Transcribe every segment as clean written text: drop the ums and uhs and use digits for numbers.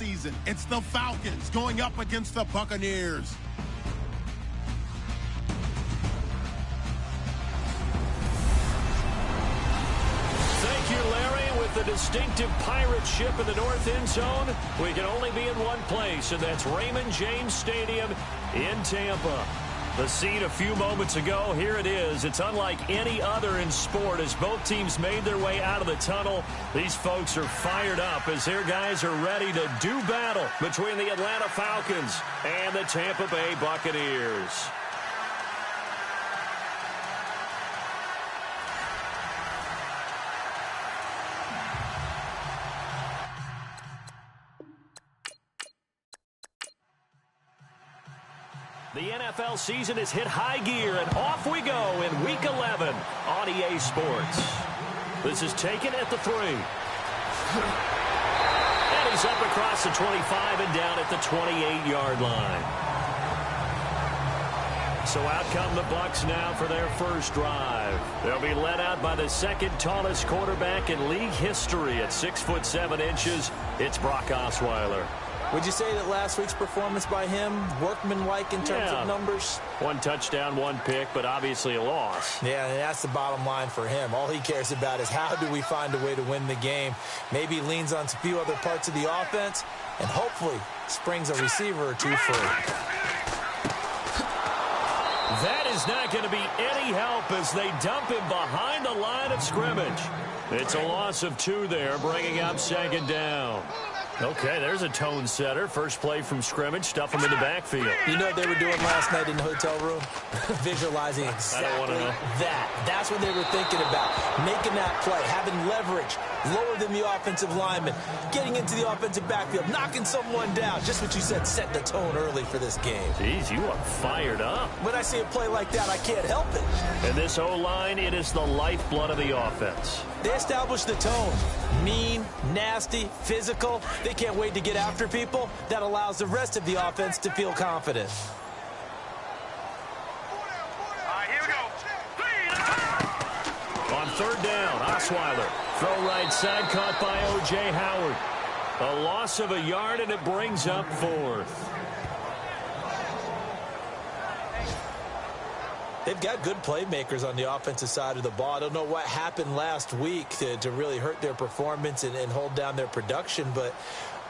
season. It's the Falcons going up against the Buccaneers. Thank you, Larry. With the distinctive pirate ship in the north end zone, we can only be in one place, and that's Raymond James Stadium in Tampa. The scene a few moments ago, here it is. It's unlike any other in sport as both teams made their way out of the tunnel. These folks are fired up as their guys are ready to do battle between the Atlanta Falcons and the Tampa Bay Buccaneers. The NFL season has hit high gear, and off we go in Week 11 on EA Sports. This is taken at the 3. And he's up across the 25 and down at the 28-yard line. So out come the Bucs now for their first drive. They'll be led out by the second tallest quarterback in league history at 6'7". It's Brock Osweiler. Would you say that last week's performance by him, workmanlike in terms of numbers? 1 touchdown, 1 pick, but obviously a loss. Yeah, and that's the bottom line for him. All he cares about is how do we find a way to win the game. Maybe he leans on a few other parts of the offense and hopefully springs a receiver or two free. That is not going to be any help as they dump him behind the line of scrimmage. It's a loss of 2 there, bringing up second down. Okay, there's a tone setter. First play from scrimmage, stuff him in the backfield. You know what they were doing last night in the hotel room? Visualizing exactly that. That's what they were thinking about. Making that play, having leverage, lower than the offensive lineman, getting into the offensive backfield, knocking someone down. Just what you said, set the tone early for this game. Jeez, you are fired up. When I see a play like that, I can't help it. And this O-line, it is the lifeblood of the offense. They establish the tone. Mean, nasty, physical. They can't wait to get after people. That allows the rest of the offense to feel confident. Here we go. On third down, Osweiler. Throw right side, caught by O.J. Howard. A loss of a yard, and it brings up 4th. They've got good playmakers on the offensive side of the ball. I don't know what happened last week to really hurt their performance and hold down their production, but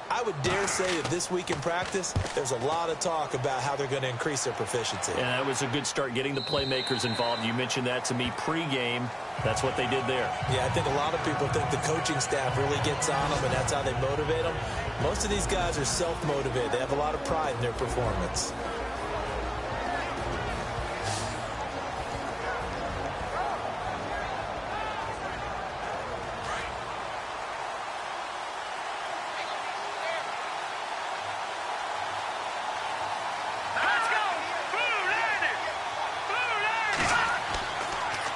I would dare say that this week in practice, there's a lot of talk about how they're going to increase their proficiency. Yeah, that was a good start, getting the playmakers involved. You mentioned that to me pregame. That's what they did there. Yeah, I think a lot of people think the coaching staff really gets on them, and that's how they motivate them. Most of these guys are self-motivated. They have a lot of pride in their performance.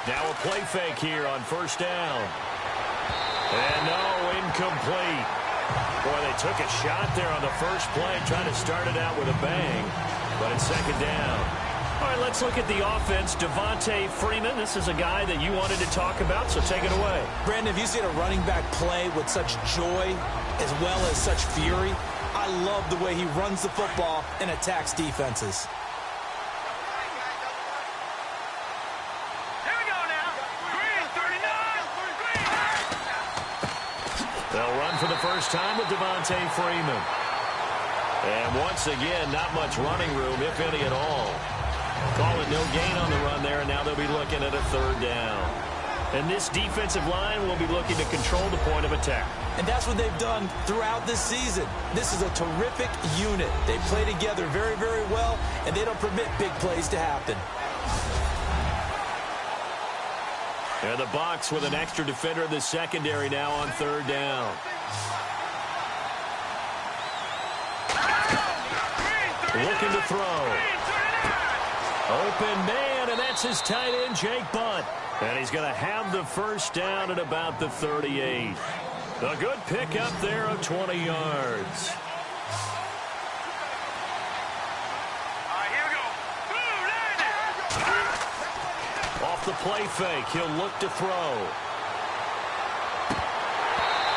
Now a play fake here on first down. And no, incomplete. Boy, they took a shot there on the first play, trying to start it out with a bang. But it's second down. All right, let's look at the offense. Devontae Freeman, this is a guy that you wanted to talk about, so take it away. Brandon, have you seen a running back play with such joy as well as such fury? I love the way he runs the football and attacks defenses. They'll run for the first time with Devontae Freeman. And once again, not much running room, if any at all. Call it no gain on the run there, and now they'll be looking at a third down. And this defensive line will be looking to control the point of attack. And that's what they've done throughout this season. This is a terrific unit. They play together very, very well, and they don't permit big plays to happen. And the Bucs with an extra defender in the secondary now on third down. Looking to throw. Open man, and that's his tight end, Jake Butt. And he's going to have the first down at about the 38. A good pickup there of 20 yards. Off the play fake, he'll look to throw.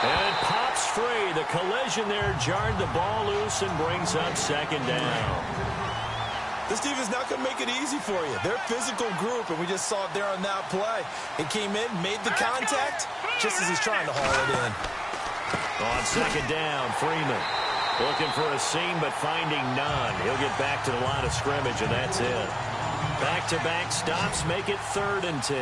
And pops three. The collision there jarred the ball loose and brings up second down. This defense not going to make it easy for you. They're a physical group, and we just saw it there on that play. It came in, made the contact, just as he's trying to haul it in. On second down, Freeman looking for a seam, but finding none. He'll get back to the line of scrimmage, and that's it. Back-to-back stops make it 3rd and 10.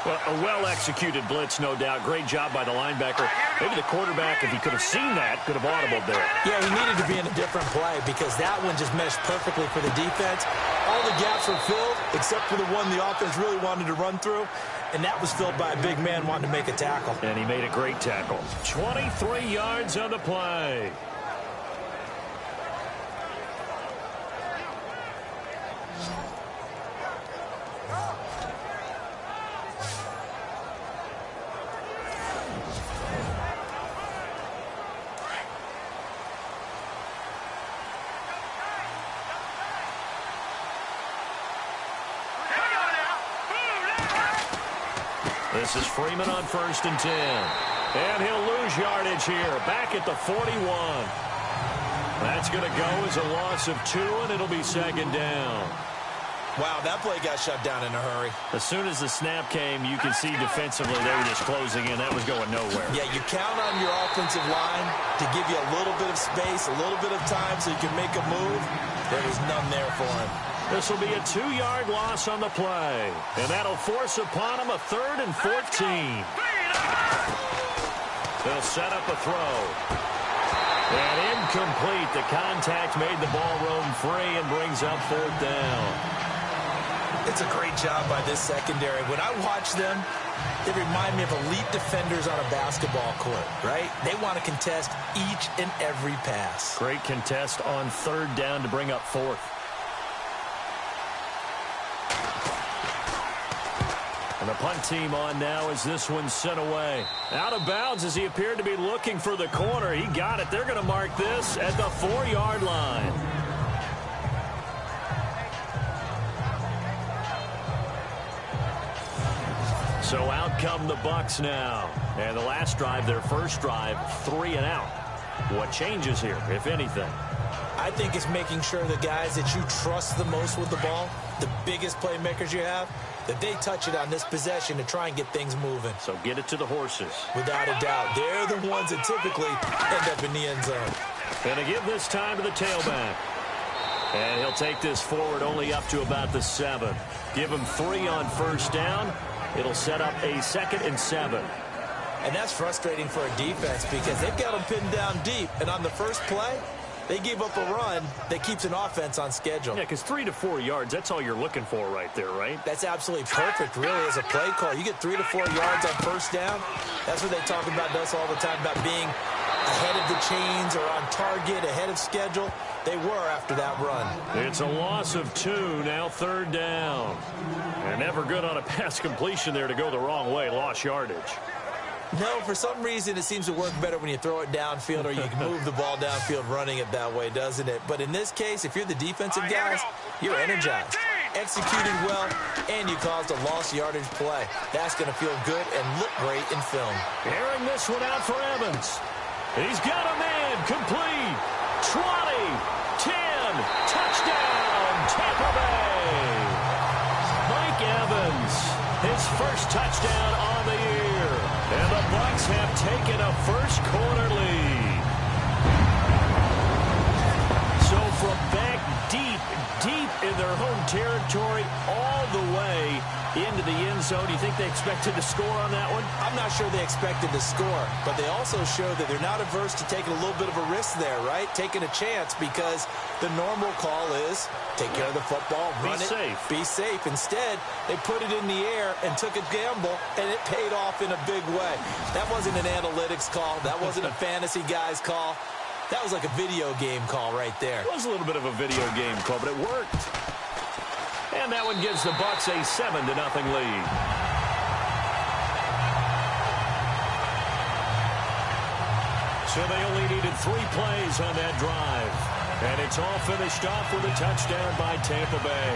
Well, a well-executed blitz, no doubt. Great job by the linebacker. Maybe the quarterback, if he could have seen that, could have audibled there. Yeah, he needed to be in a different play because that one just meshed perfectly for the defense. All the gaps were filled except for the one the offense really wanted to run through, and that was filled by a big man wanting to make a tackle. And he made a great tackle. 23 yards on the play. This is Freeman on 1st and 10. And he'll lose yardage here. Back at the 41. That's going to go as a loss of 2, and it'll be second down. Wow, that play got shut down in a hurry. As soon as the snap came, you can see defensively they were just closing in. That was going nowhere. Yeah, you count on your offensive line to give you a little bit of space, a little bit of time so you can make a move. There was none there for him. This will be a 2-yard loss on the play. And that'll force upon him a 3rd and 14. They'll set up a throw. And incomplete. The contact made the ball roam free and brings up 4th down. It's a great job by this secondary. When I watch them, they remind me of elite defenders on a basketball court, right? They want to contest each and every pass. Great contest on 3rd down to bring up 4th. And the punt team on now as this one's sent away. Out of bounds as he appeared to be looking for the corner. He got it. They're going to mark this at the 4-yard line. So out come the Bucs now. And the last drive, their first drive, 3 and out. What changes here, if anything? I think it's making sure the guys that you trust the most with the ball, the biggest playmakers you have, that they touch it on this possession to try and get things moving. So get it to the horses. Without a doubt. They're the ones that typically end up in the end zone. Going to give this time to the tailback. And he'll take this forward only up to about the 7. Give him 3 on 1st down. It'll set up a 2nd and 7. And that's frustrating for a defense because they've got them pinned down deep. And on the first play, they give up a run that keeps an offense on schedule. Yeah, because 3 to 4 yards, that's all you're looking for right there, right? That's absolutely perfect, really, as a play call. You get 3 to 4 yards on 1st down. That's what they talk about us all the time, about being ahead of the chains or on target, ahead of schedule. They were after that run. It's a loss of 2, now 3rd down. They're never good on a pass completion there to go the wrong way. Lost yardage. No, for some reason it seems to work better when you throw it downfield or you can move the ball downfield running it that way, doesn't it? But in this case, if you're the defensive guys, you're energized, executing well, and you caused a lost yardage play. That's going to feel good and look great in film. Airing this one out for Evans. He's got a man, complete, 20, 10, touchdown, Tampa Bay. Mike Evans, his first touchdown on the year. And the Bucs have taken a first-quarter lead. So from back deep in their home territory, all the way into the end zone, do you think they expected to score on that one? I'm not sure they expected to score, but they also show that they're not averse to taking a little bit of a risk there, right? Taking a chance because the normal call is take care of the football, run it, be safe. Instead, they put it in the air and took a gamble, and it paid off in a big way. That wasn't an analytics call. That wasn't a fantasy guy's call. That was like a video game call right there. It was a little bit of a video game call, but it worked. And that one gives the Bucs a 7-0 lead. So they only needed 3 plays on that drive. And it's all finished off with a touchdown by Tampa Bay.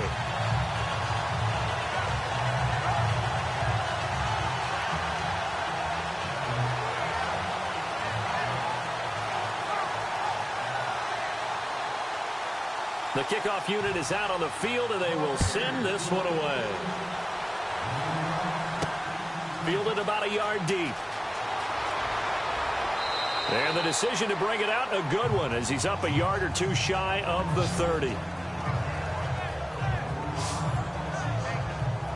The kickoff unit is out on the field, and they will send this one away. Fielded about a yard deep. And the decision to bring it out, a good one, as he's up a yard or two shy of the 30.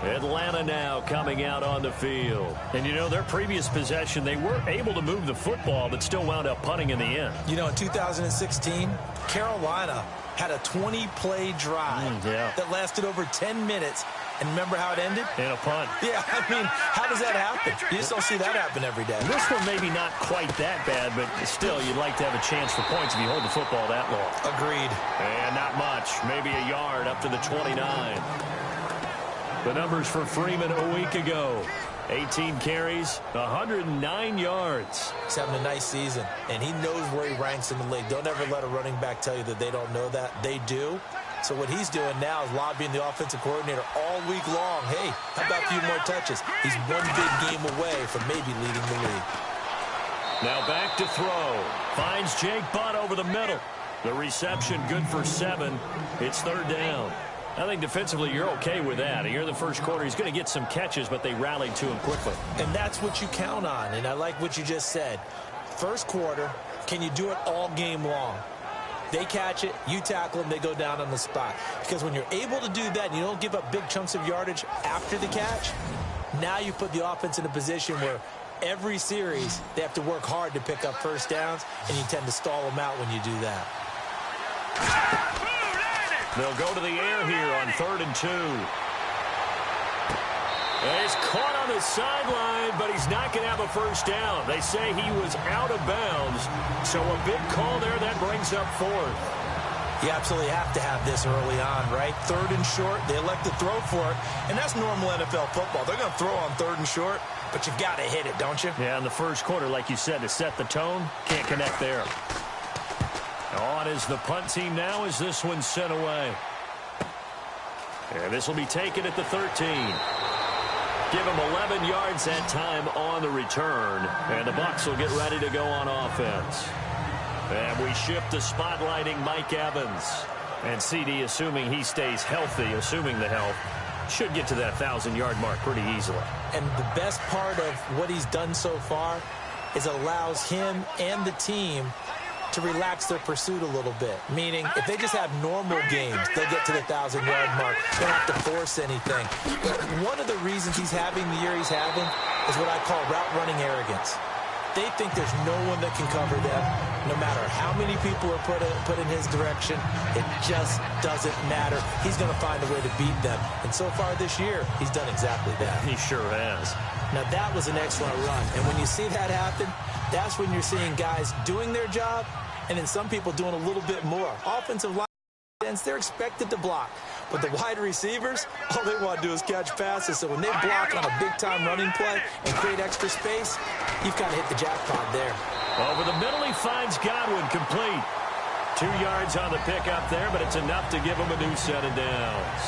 Atlanta now coming out on the field. And, you know, their previous possession, they were able to move the football, but still wound up punting in the end. You know, in 2016, Carolina had a 20-play drive that lasted over 10 minutes. And remember how it ended? In a punt. Yeah, I mean, how does that happen? You just don't see that happen every day. This one maybe not quite that bad, but still, you'd like to have a chance for points if you hold the football that long. Agreed. And not much. Maybe a yard up to the 29. The numbers for Freeman a week ago. 18 carries, 109 yards. He's having a nice season, and he knows where he ranks in the league. Don't ever let a running back tell you that they don't know that. They do. So what he's doing now is lobbying the offensive coordinator all week long. Hey, how about a few more touches? He's one big game away from maybe leading the league. Now back to throw. Finds Jake Butt over the middle. The reception good for 7. It's third down. I think defensively you're okay with that. Here in the first quarter, he's going to get some catches, but they rallied to him quickly. And that's what you count on, and I like what you just said. First quarter, can you do it all game long? They catch it, you tackle them, they go down on the spot. Because when you're able to do that and you don't give up big chunks of yardage after the catch, now you put the offense in a position where every series they have to work hard to pick up first downs, and you tend to stall them out when you do that. They'll go to the air here on 3rd and 2. He's caught on the sideline, but he's not going to have a first down. They say he was out of bounds, so a big call there that brings up 4th. You absolutely have to have this early on, right? 3rd and short, they elect to throw for it, and that's normal NFL football. They're going to throw on 3rd and short, but you've got to hit it, don't you? Yeah, in the first quarter, like you said, to set the tone, can't connect there. On is the punt team now as this one's sent away. And this will be taken at the 13. Give him 11 yards that time on the return. And the Bucs will get ready to go on offense. And we shift to spotlighting Mike Evans. And CD, assuming he stays healthy, assuming the health, should get to that 1,000-yard mark pretty easily. And the best part of what he's done so far is allows him and the team to relax their pursuit a little bit. Meaning, if they just have normal games, they'll get to the 1,000-yard mark. They don't have to force anything. But one of the reasons he's having the year he's having is what I call route running arrogance. They think there's no one that can cover them. No matter how many people are put in his direction, it just doesn't matter. He's going to find a way to beat them. And so far this year, he's done exactly that. He sure has. Now, that was an excellent run. And when you see that happen, that's when you're seeing guys doing their job and then some people doing a little bit more. Offensive line, they're expected to block. But the wide receivers, all they want to do is catch passes. So when they block on a big-time running play and create extra space, you've got to hit the jackpot there. Over the middle, he finds Godwin complete. 2 yards on the pickup there, but it's enough to give him a new set of downs.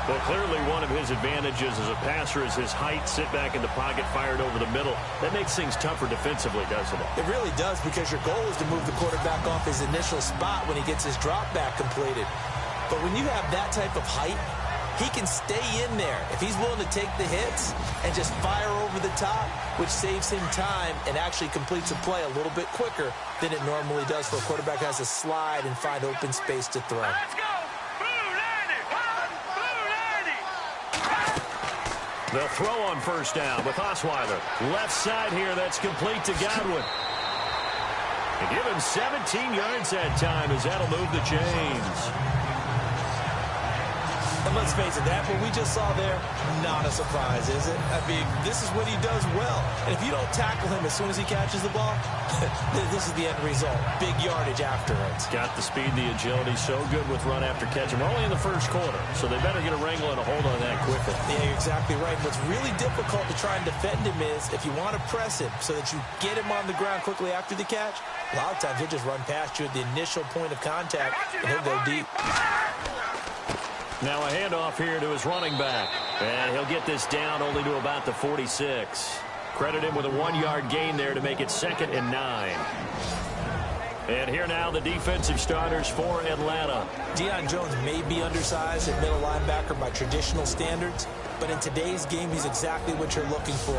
Well, clearly one of his advantages as a passer is his height. Sit back in the pocket, fired over the middle. That makes things tougher defensively, doesn't it? It really does, because your goal is to move the quarterback off his initial spot when he gets his drop back completed. But when you have that type of height, he can stay in there if he's willing to take the hits and just fire over the top, which saves him time and actually completes a play a little bit quicker than it normally does for a quarterback who has to slide and find open space to throw. Let's go! They'll throw on first down with Osweiler. Left side here, that's complete to Godwin. And give him 17 yards that time as that'll move the chains. And let's face it, that what we just saw there, not a surprise, is it? I mean, this is what he does well. And if you don't tackle him as soon as he catches the ball, this is the end result. Big yardage after it. Got the speed, the agility, so good with run after catch. And we're only in the first quarter, so they better get a wrangle and a hold on that quickly. Yeah, you're exactly right. What's really difficult to try and defend him is if you want to press him so that you get him on the ground quickly after the catch, a lot of times he'll just run past you at the initial point of contact, and he'll go deep. Now a handoff here to his running back. And he'll get this down only to about the 46. Credit him with a 1-yard gain there to make it 2nd and 9. And here now the defensive starters for Atlanta. Deion Jones may be undersized at middle linebacker by traditional standards, but in today's game, he's exactly what you're looking for.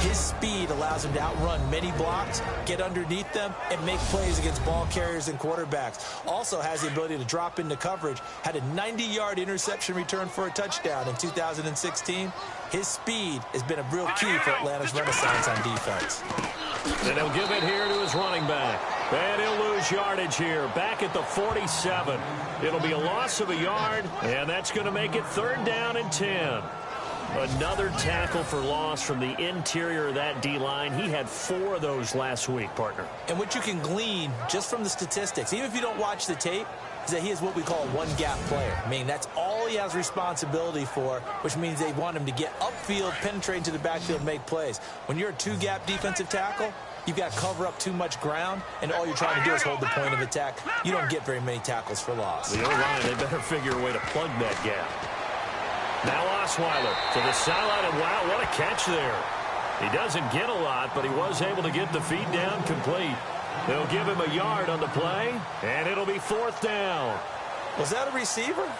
His speed allows him to outrun many blocks, get underneath them, and make plays against ball carriers and quarterbacks. Also has the ability to drop into coverage. Had a 90-yard interception return for a touchdown in 2016. His speed has been a real key for Atlanta's renaissance on defense. And he'll give it here to his running back. And he'll lose yardage here, back at the 47. It'll be a loss of a yard, and that's going to make it 3rd down and 10. Another tackle for loss from the interior of that D-line. He had 4 of those last week, partner. And what you can glean just from the statistics, even if you don't watch the tape, is that he is what we call a one-gap player. I mean, that's all he has responsibility for, which means they want him to get upfield, penetrate into the backfield, make plays. When you're a 2-gap defensive tackle, you've got to cover up too much ground, and all you're trying to do is hold the point of attack. You don't get very many tackles for loss. The O-line, they better figure a way to plug that gap. Now Osweiler to the sideline, and wow, what a catch there. He doesn't get a lot, but he was able to get the feed down complete. They'll give him a yard on the play, and it'll be 4th down. Was that a receiver?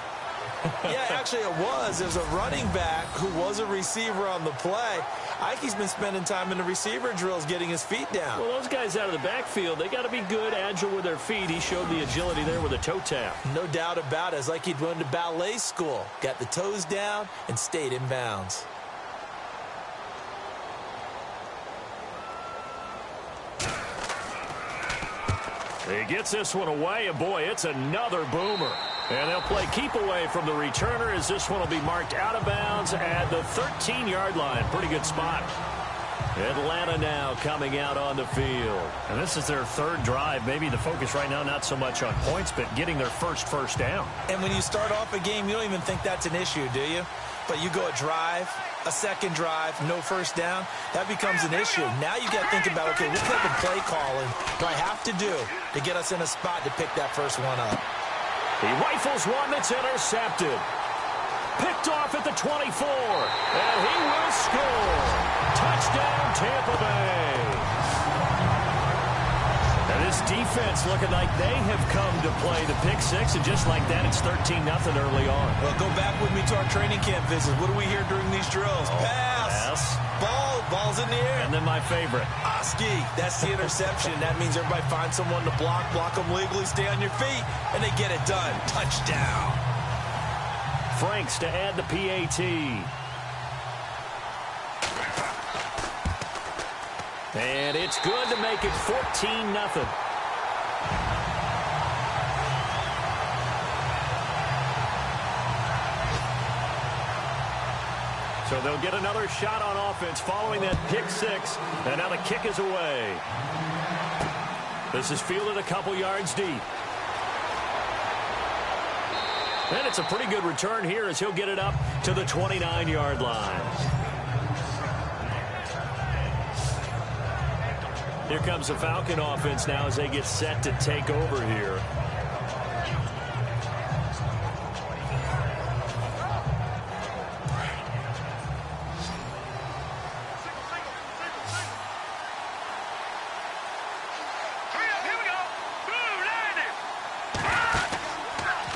Yeah, actually it was. There's a running back who was a receiver on the play. Ike's been spending time in the receiver drills getting his feet down. Well, those guys out of the backfield, they got to be good, agile with their feet. He showed the agility there with a toe tap. No doubt about it. It's like he'd went to ballet school. Got the toes down and stayed in bounds. He gets this one away, and boy, it's another boomer. And they'll play keep away from the returner as this one will be marked out of bounds at the 13-yard line. Pretty good spot. Atlanta now coming out on the field. And this is their 3rd drive. Maybe the focus right now not so much on points, but getting their first down. And when you start off a game, you don't even think that's an issue, do you? But you go a drive, a 2nd drive, no 1st down, that becomes an issue. Now you got to think about, okay, what type of play calling do I have to do to get us in a spot to pick that first one up? He rifles one that's intercepted. Picked off at the 24. And he will score. Touchdown, Tampa Bay. And this defense looking like they have come to play the pick 6. And just like that, it's 13-0 early on. Well, go back with me to our training camp visit. What do we hear during these drills? Pass. Ball's in the air. And then my favorite. Oski. That's the interception. That means everybody finds someone to block them legally, stay on your feet, and they get it done. Touchdown. Franks to add the PAT. And it's good to make it 14-0. So they'll get another shot on offense following that pick 6. And now the kick is away. This is fielded a couple yards deep. And it's a pretty good return here as he'll get it up to the 29-yard line. Here comes the Falcon offense now as they get set to take over here.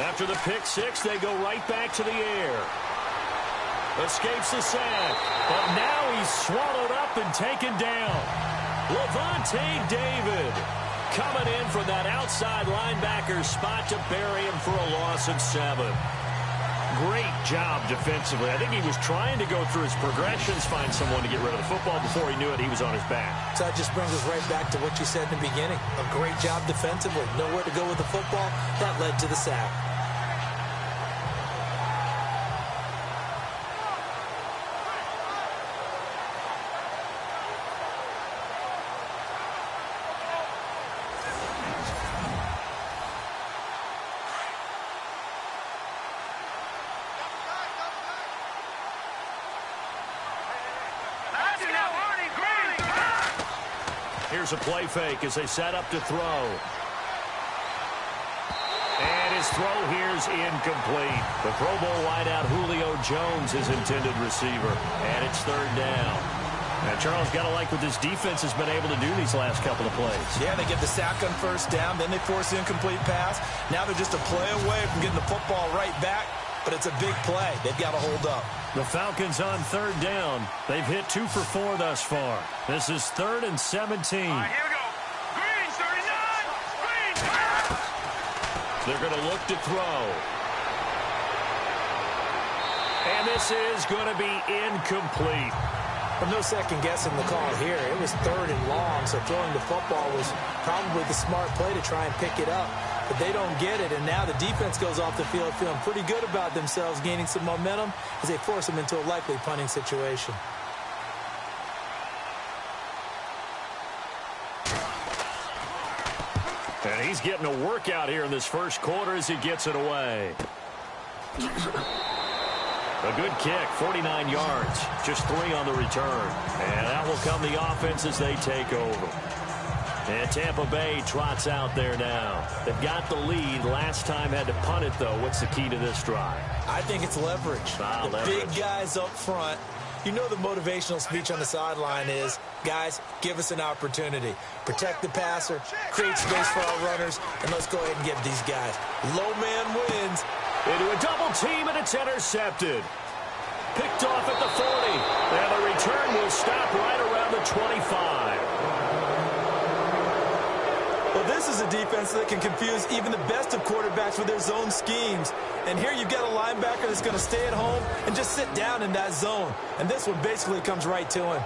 After the pick 6, they go right back to the air. Escapes the sack, but now he's swallowed up and taken down. Levante David coming in from that outside linebacker spot to bury him for a loss of 7. Great job defensively. I think he was trying to go through his progressions, find someone to get rid of the football. Before he knew it, he was on his back. So that just brings us right back to what you said in the beginning. A great job defensively. Nowhere to go with the football. That led to the sack. Here's a play fake as they set up to throw. And his throw here's incomplete. The Pro Bowl wideout Julio Jones is intended receiver. And it's 3rd down. And Charles, got to like what this defense has been able to do these last couple of plays. Yeah, they get the sack on first down, then they force the incomplete pass. Now they're just a play away from getting the football right back, but it's a big play. They've got to hold up. The Falcons on third down. They've hit 2 for 4 thus far. This is 3rd and 17. Here we go. Green, 39. Green. They're going to look to throw. And this is going to be incomplete. Well, no second guessing the call here. It was 3rd and long, so throwing the football was probably the smart play to try and pick it up. But they don't get it, and now the defense goes off the field feeling pretty good about themselves, gaining some momentum as they force them into a likely punting situation. And he's getting a workout here in this first quarter as he gets it away. A good kick, 49 yards, just 3 on the return. And that will come the offense as they take over. And Tampa Bay trots out there now. They've got the lead. Last time had to punt it, though. What's the key to this drive? I think it's leverage. Leverage. Big guys up front. You know the motivational speech on the sideline is, guys, give us an opportunity. Protect the passer, create space for our runners, and let's go ahead and get these guys. Low man wins. Into a double team, and it's intercepted. Picked off at the 40. And the return will stop right around the 25. Well, this is a defense that can confuse even the best of quarterbacks with their zone schemes. And here you've got a linebacker that's going to stay at home and just sit down in that zone. And this one basically comes right to him.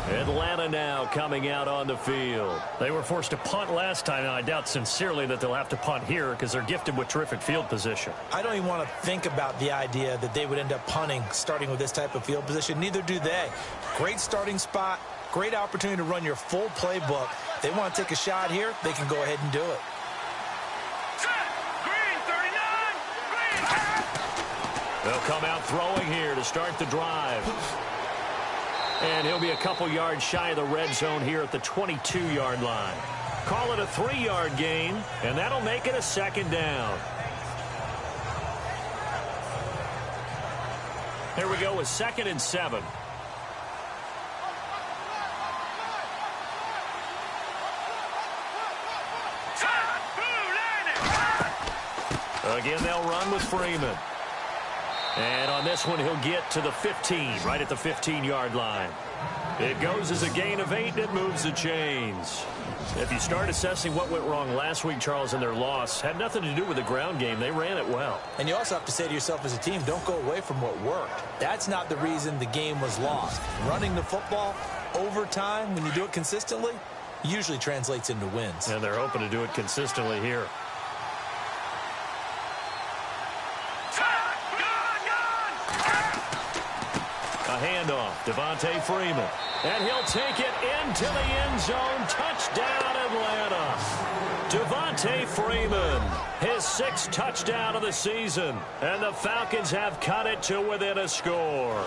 Atlanta now coming out on the field. They were forced to punt last time, and I doubt sincerely that they'll have to punt here because they're gifted with terrific field position. I don't even want to think about the idea that they would end up punting starting with this type of field position. Neither do they. Great starting spot, great opportunity to run your full playbook. If they want to take a shot here, they can go ahead and do it. Green, 39. Green. They'll come out throwing here to start the drive. And he'll be a couple yards shy of the red zone here at the 22-yard line. Call it a 3-yard gain, and that'll make it a 2nd down. Here we go with 2nd and 7. Again, they'll run with Freeman. And on this one, he'll get to the 15, right at the 15-yard line. It goes as a gain of 8, and it moves the chains. If you start assessing what went wrong last week, Charles, in their loss, had nothing to do with the ground game. They ran it well. And you also have to say to yourself as a team, don't go away from what worked. That's not the reason the game was lost. Running the football over time, when you do it consistently, usually translates into wins. And they're hoping to do it consistently here. A handoff, Devontae Freeman. And he'll take it into the end zone. Touchdown, Atlanta. Devontae Freeman, his 6th touchdown of the season. And the Falcons have cut it to within a score.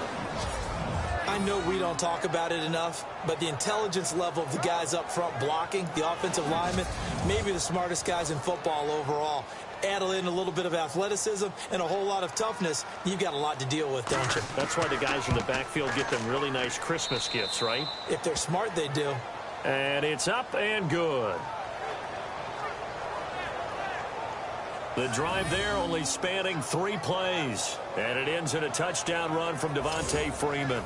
I know we don't talk about it enough, but the intelligence level of the guys up front blocking, the offensive linemen, maybe the smartest guys in football overall. Add in a little bit of athleticism and a whole lot of toughness, you've got a lot to deal with, don't you? That's why the guys in the backfield get them really nice Christmas gifts, right? If they're smart, they do. And it's up and good. The drive there only spanning 3 plays. And it ends in a touchdown run from Devontae Freeman.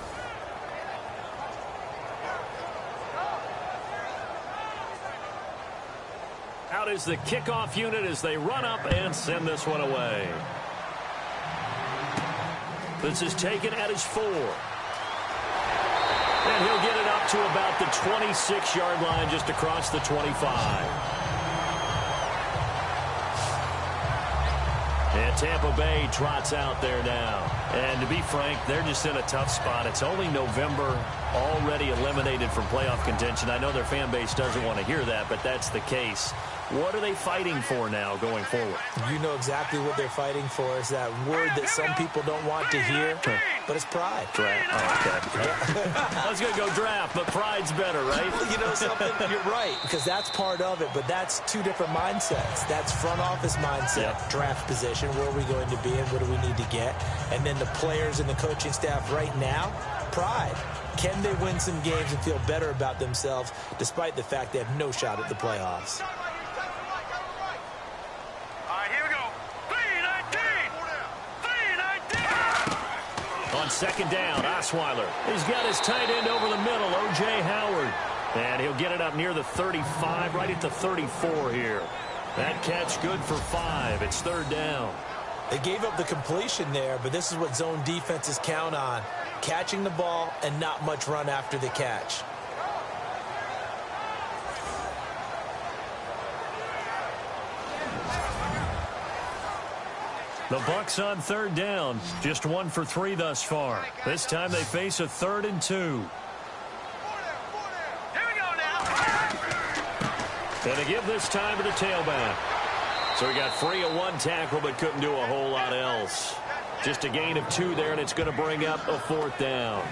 Out is the kickoff unit as they run up and send this one away. This is taken at his 4. And he'll get it up to about the 26-yard line just across the 25. And Tampa Bay trots out there now. And to be frank, they're just in a tough spot. It's only November, already eliminated from playoff contention. I know their fan base doesn't want to hear that, but that's the case. What are they fighting for now going forward? You know exactly what they're fighting for. Is that word that some people don't want to hear, but it's pride. Draft. Oh, okay. I was going to go draft, but pride's better, right? You know something? You're right, because that's part of it, but that's two different mindsets. That's front office mindset, draft position, where are we going to be and what do we need to get? And then the players and the coaching staff right now, pride. Can they win some games and feel better about themselves despite the fact they have no shot at the playoffs? On second down, Osweiler. He's got his tight end over the middle, O.J. Howard. And he'll get it up near the 35, right at the 34 here. That catch good for 5. It's third down. They gave up the completion there, but this is what zone defenses count on. Catching the ball and not much run after the catch. The Bucs on third down. Just 1 for 3 thus far. This time they face a 3rd and 2. Here we go now. And they give this time to the tailback. So he got free of 1 tackle, but couldn't do a whole lot else. Just a gain of 2 there, and it's going to bring up a 4th down.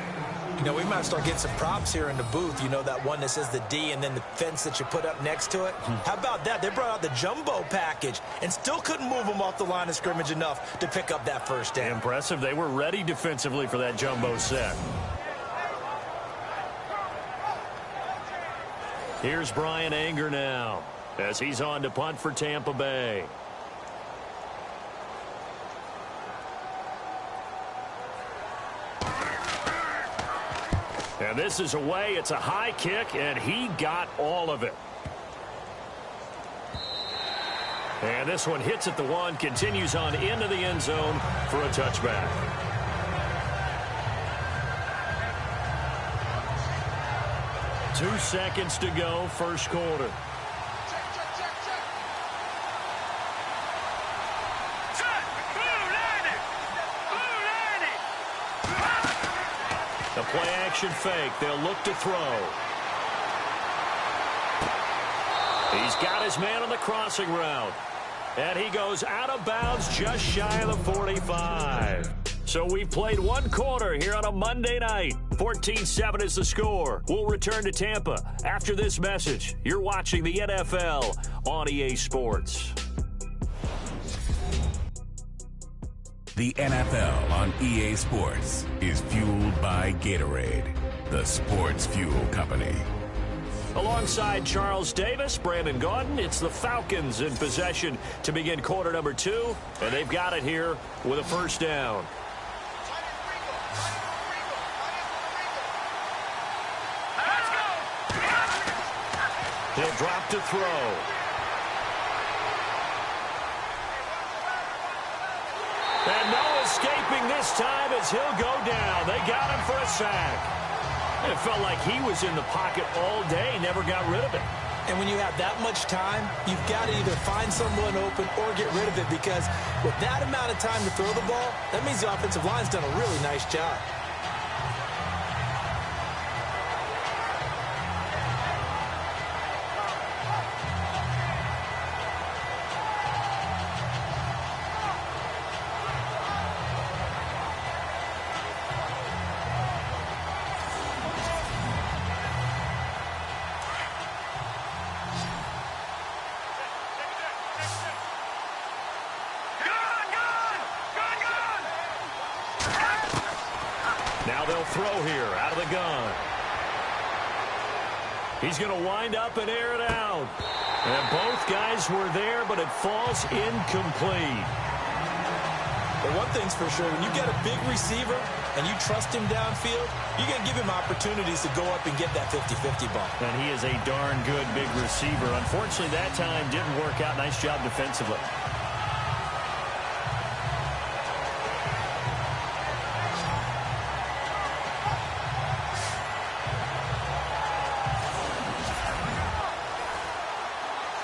You know, we might start getting some props here in the booth. You know, that one that says the D and then the fence that you put up next to it? How about that? They brought out the jumbo package and still couldn't move them off the line of scrimmage enough to pick up that first down. Impressive. They were ready defensively for that jumbo set. Here's Brian Anger now as he's on to punt for Tampa Bay. And this is away. It's a high kick, and he got all of it. And this one hits at the 1, continues on into the end zone for a touchback. Two seconds to go, first quarter. The play-action fake. They'll look to throw. He's got his man on the crossing route. And he goes out of bounds just shy of the 45. So we've played 1 quarter here on a Monday night. 14-7 is the score. We'll return to Tampa after this message. You're watching the NFL on EA Sports. The NFL on EA Sports is fueled by Gatorade, the sports fuel company. Alongside Charles Davis, Brandon Gaudin, it's the Falcons in possession to begin quarter number 2, and they've got it here with a first down. He'll drop to throw. And no escaping this time as he'll go down. They got him for a sack. It felt like he was in the pocket all day, never got rid of it. And when you have that much time, you've got to either find someone open or get rid of it, because with that amount of time to throw the ball, that means the offensive line's done a really nice job. Now they'll throw here out of the gun. He's going to wind up and air it out. And both guys were there, but it falls incomplete. But one thing's for sure, when you get a big receiver and you trust him downfield, you're going to give him opportunities to go up and get that 50-50 ball. And he is a darn good big receiver. Unfortunately, that time didn't work out. Nice job defensively.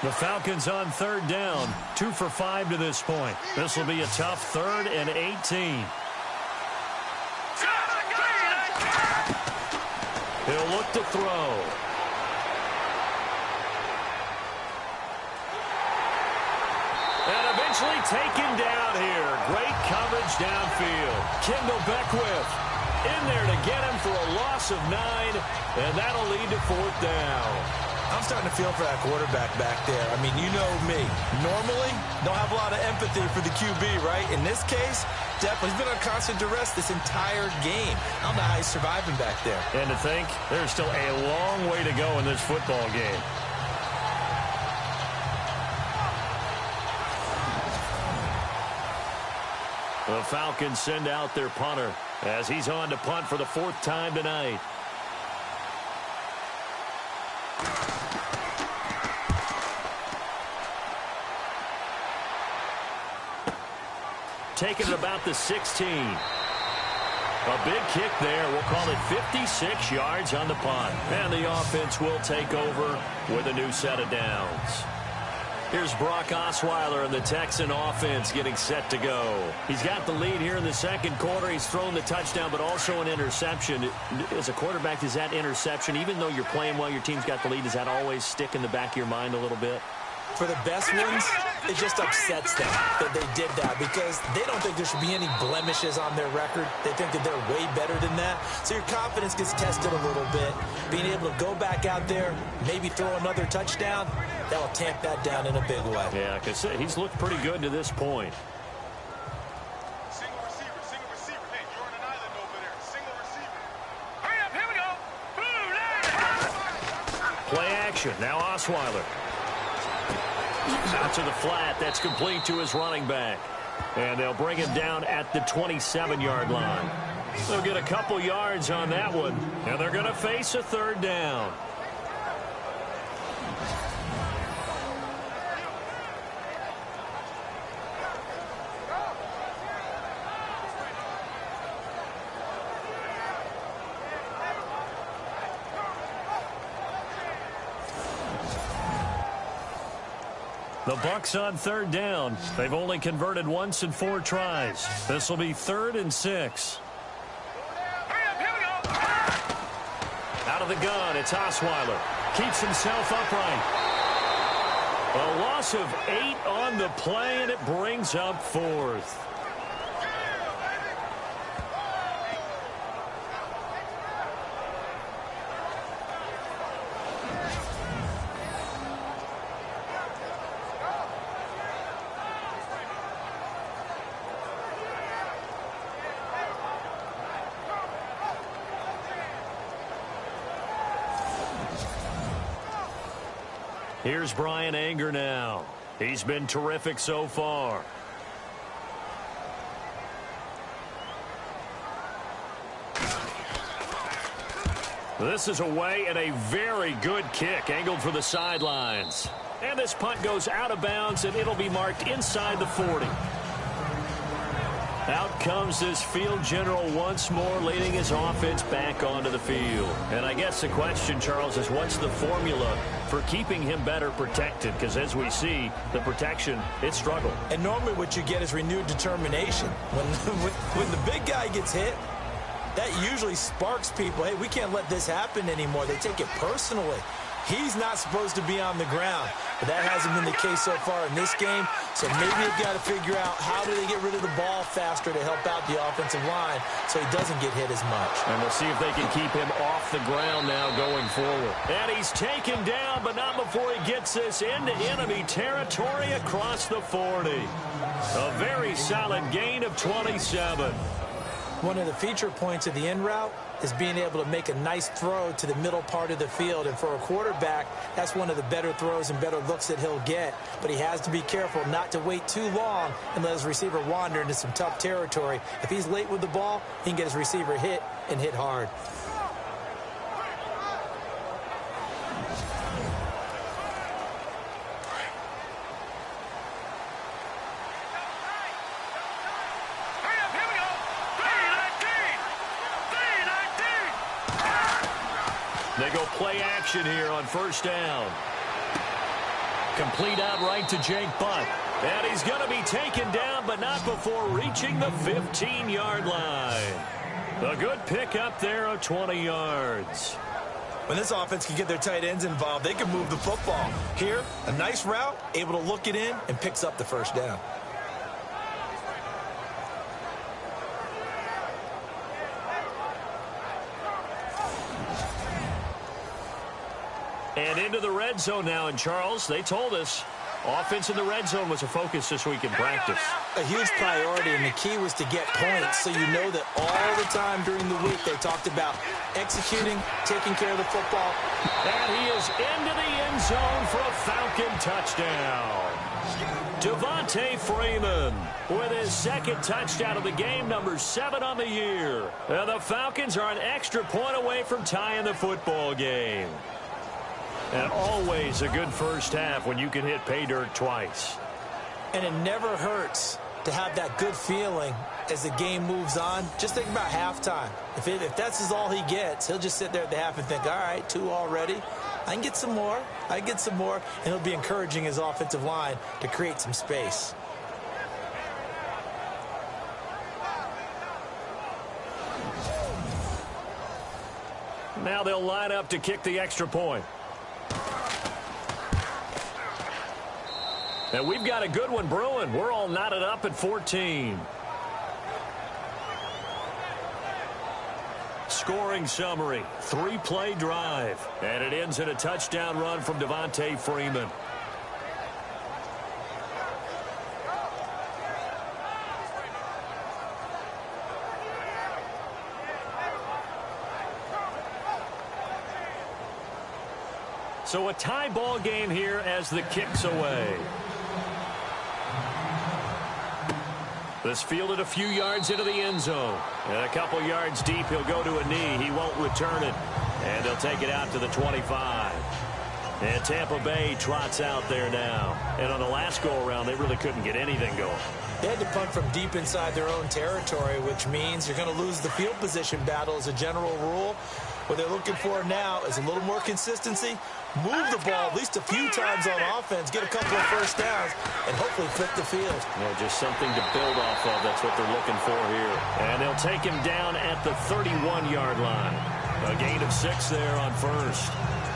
The Falcons on third down, 2 for 5 to this point. This will be a tough 3rd and 18. He'll look to throw. eventually taken down here. Great coverage downfield. Kendall Beckwith in there to get him for a loss of 9, and that'll lead to 4th down. I'm starting to feel for that quarterback back there. I mean, you know me. Normally, don't have a lot of empathy for the QB, right? In this case, definitely. He's been on constant duress this entire game. I don't know how he's surviving back there. And to think, there's still a long way to go in this football game. The Falcons send out their punter as he's on to punt for the 4th time tonight. Taking it about the 16. A big kick there. We'll call it 56 yards on the punt. And the offense will take over with a new set of downs. Here's Brock Osweiler and the Texan offense getting set to go. He's got the lead here in the 2nd quarter. He's thrown the touchdown, but also an interception. As a quarterback, does that interception, even though you're playing well, your team's got the lead, does that always stick in the back of your mind a little bit? For the best ones, it just upsets them that they did that because they don't think there should be any blemishes on their record. They think that they're way better than that. So your confidence gets tested a little bit. Being able to go back out there, maybe throw another touchdown, that will tamp that down in a big way. Yeah, because he's looked pretty good to this point. Single receiver. Hey, you're on an island over there. Single receiver. Hurry up, here we go. Blue, Play action. Now Osweiler. Out to the flat. That's complete to his running back. And they'll bring him down at the 27-yard line. They'll get a couple yards on that one. And they're going to face a 3rd down. The Bucs on 3rd down. They've only converted once in 4 tries. This will be 3rd and 6. Out of the gun, it's Osweiler. Keeps himself upright. A loss of 8 on the play, and it brings up 4th. Here's Brian Anger now. He's been terrific so far. This is away and a very good kick angled for the sidelines. And this punt goes out of bounds, and it'll be marked inside the 40. Out comes this field general once more, leading his offense back onto the field. And I guess the question, Charles, is what's the formula for keeping him better protected? Because as we see, the protection, it struggled. And normally what you get is renewed determination. When the big guy gets hit, that usually sparks people. Hey, we can't let this happen anymore. They take it personally. He's not supposed to be on the ground, but that hasn't been the case so far in this game. So maybe they've got to figure out how do they get rid of the ball faster to help out the offensive line so he doesn't get hit as much. And we'll see if they can keep him off the ground now going forward. And he's taken down, but not before he gets this into enemy territory across the 40. A very solid gain of 27. One of the feature points of the in route is being able to make a nice throw to the middle part of the field. And for a quarterback, that's one of the better throws and better looks that he'll get. But he has to be careful not to wait too long and let his receiver wander into some tough territory. If he's late with the ball, he can get his receiver hit and hit hard. They go play action here on 1st down. Complete out right to Jake Butt. And he's going to be taken down, but not before reaching the 15-yard line. A good pickup there of 20 yards. When this offense can get their tight ends involved, they can move the football. Here, a nice route, able to look it in, and picks up the 1st down. And into the red zone now. And, Charles, they told us offense in the red zone was a focus this week in practice. A huge priority, and the key was to get points, so you know that all the time during the week they talked about executing, taking care of the football. And he is into the end zone for a Falcon touchdown. Devontae Freeman with his second touchdown of the game, number 7 on the year. And the Falcons are an extra point away from tying the football game. And always a good first half when you can hit pay dirt twice. And it never hurts to have that good feeling as the game moves on. Just think about halftime. If that's all he gets, he'll just sit there at the half and think, all right, 2 already. I can get some more. I can get some more. And he'll be encouraging his offensive line to create some space. Now they'll line up to kick the extra point. And we've got a good one brewing. We're all knotted up at 14. Scoring summary, 3-play drive. And it ends in a touchdown run from Devontae Freeman. So a tie ball game here as the kick's away. This fielded a few yards into the end zone. And a couple yards deep, he'll go to a knee. He won't return it. And they'll take it out to the 25. And Tampa Bay trots out there now. And on the last go-around, they really couldn't get anything going. They had to punt from deep inside their own territory, which means you're going to lose the field position battle as a general rule. What they're looking for now is a little more consistency, move the ball at least a few times on offense, get a couple of first downs, and hopefully flip the field. Yeah, just something to build off of. That's what they're looking for here. And they'll take him down at the 31-yard line. A gain of 6 there on first.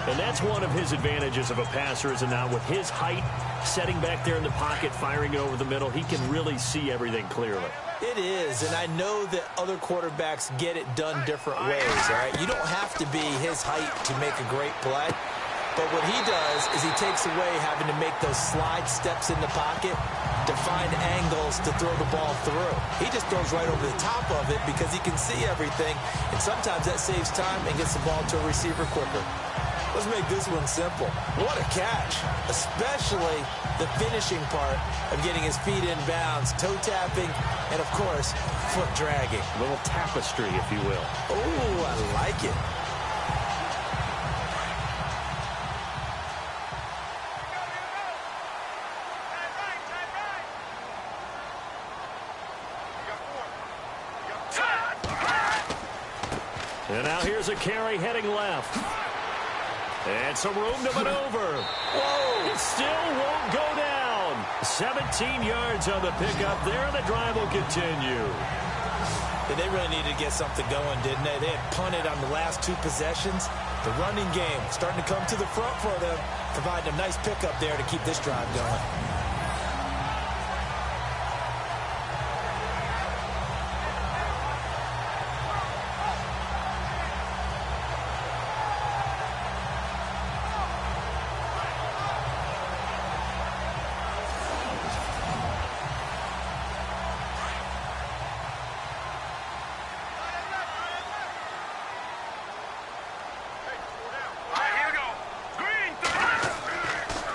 And that's one of his advantages of a passer, is now with his height, setting back there in the pocket, firing it over the middle, he can really see everything clearly. It is, and I know that other quarterbacks get it done different ways, all right? You don't have to be his height to make a great play. But what he does is he takes away having to make those slide steps in the pocket to find angles to throw the ball through. He just throws right over the top of it because he can see everything, and sometimes that saves time and gets the ball to a receiver quicker. Let's make this one simple. What a catch, especially the finishing part of getting his feet in bounds, toe tapping, and, of course, foot dragging. A little tapestry, if you will. Oh, I like it. And now here's a carry heading left. And some room to maneuver. Whoa! It still won't go down. 17 yards on the pickup there, and the drive will continue. Yeah, they really needed to get something going, didn't they? They had punted on the last 2 possessions. The running game starting to come to the front for them, providing a nice pickup there to keep this drive going.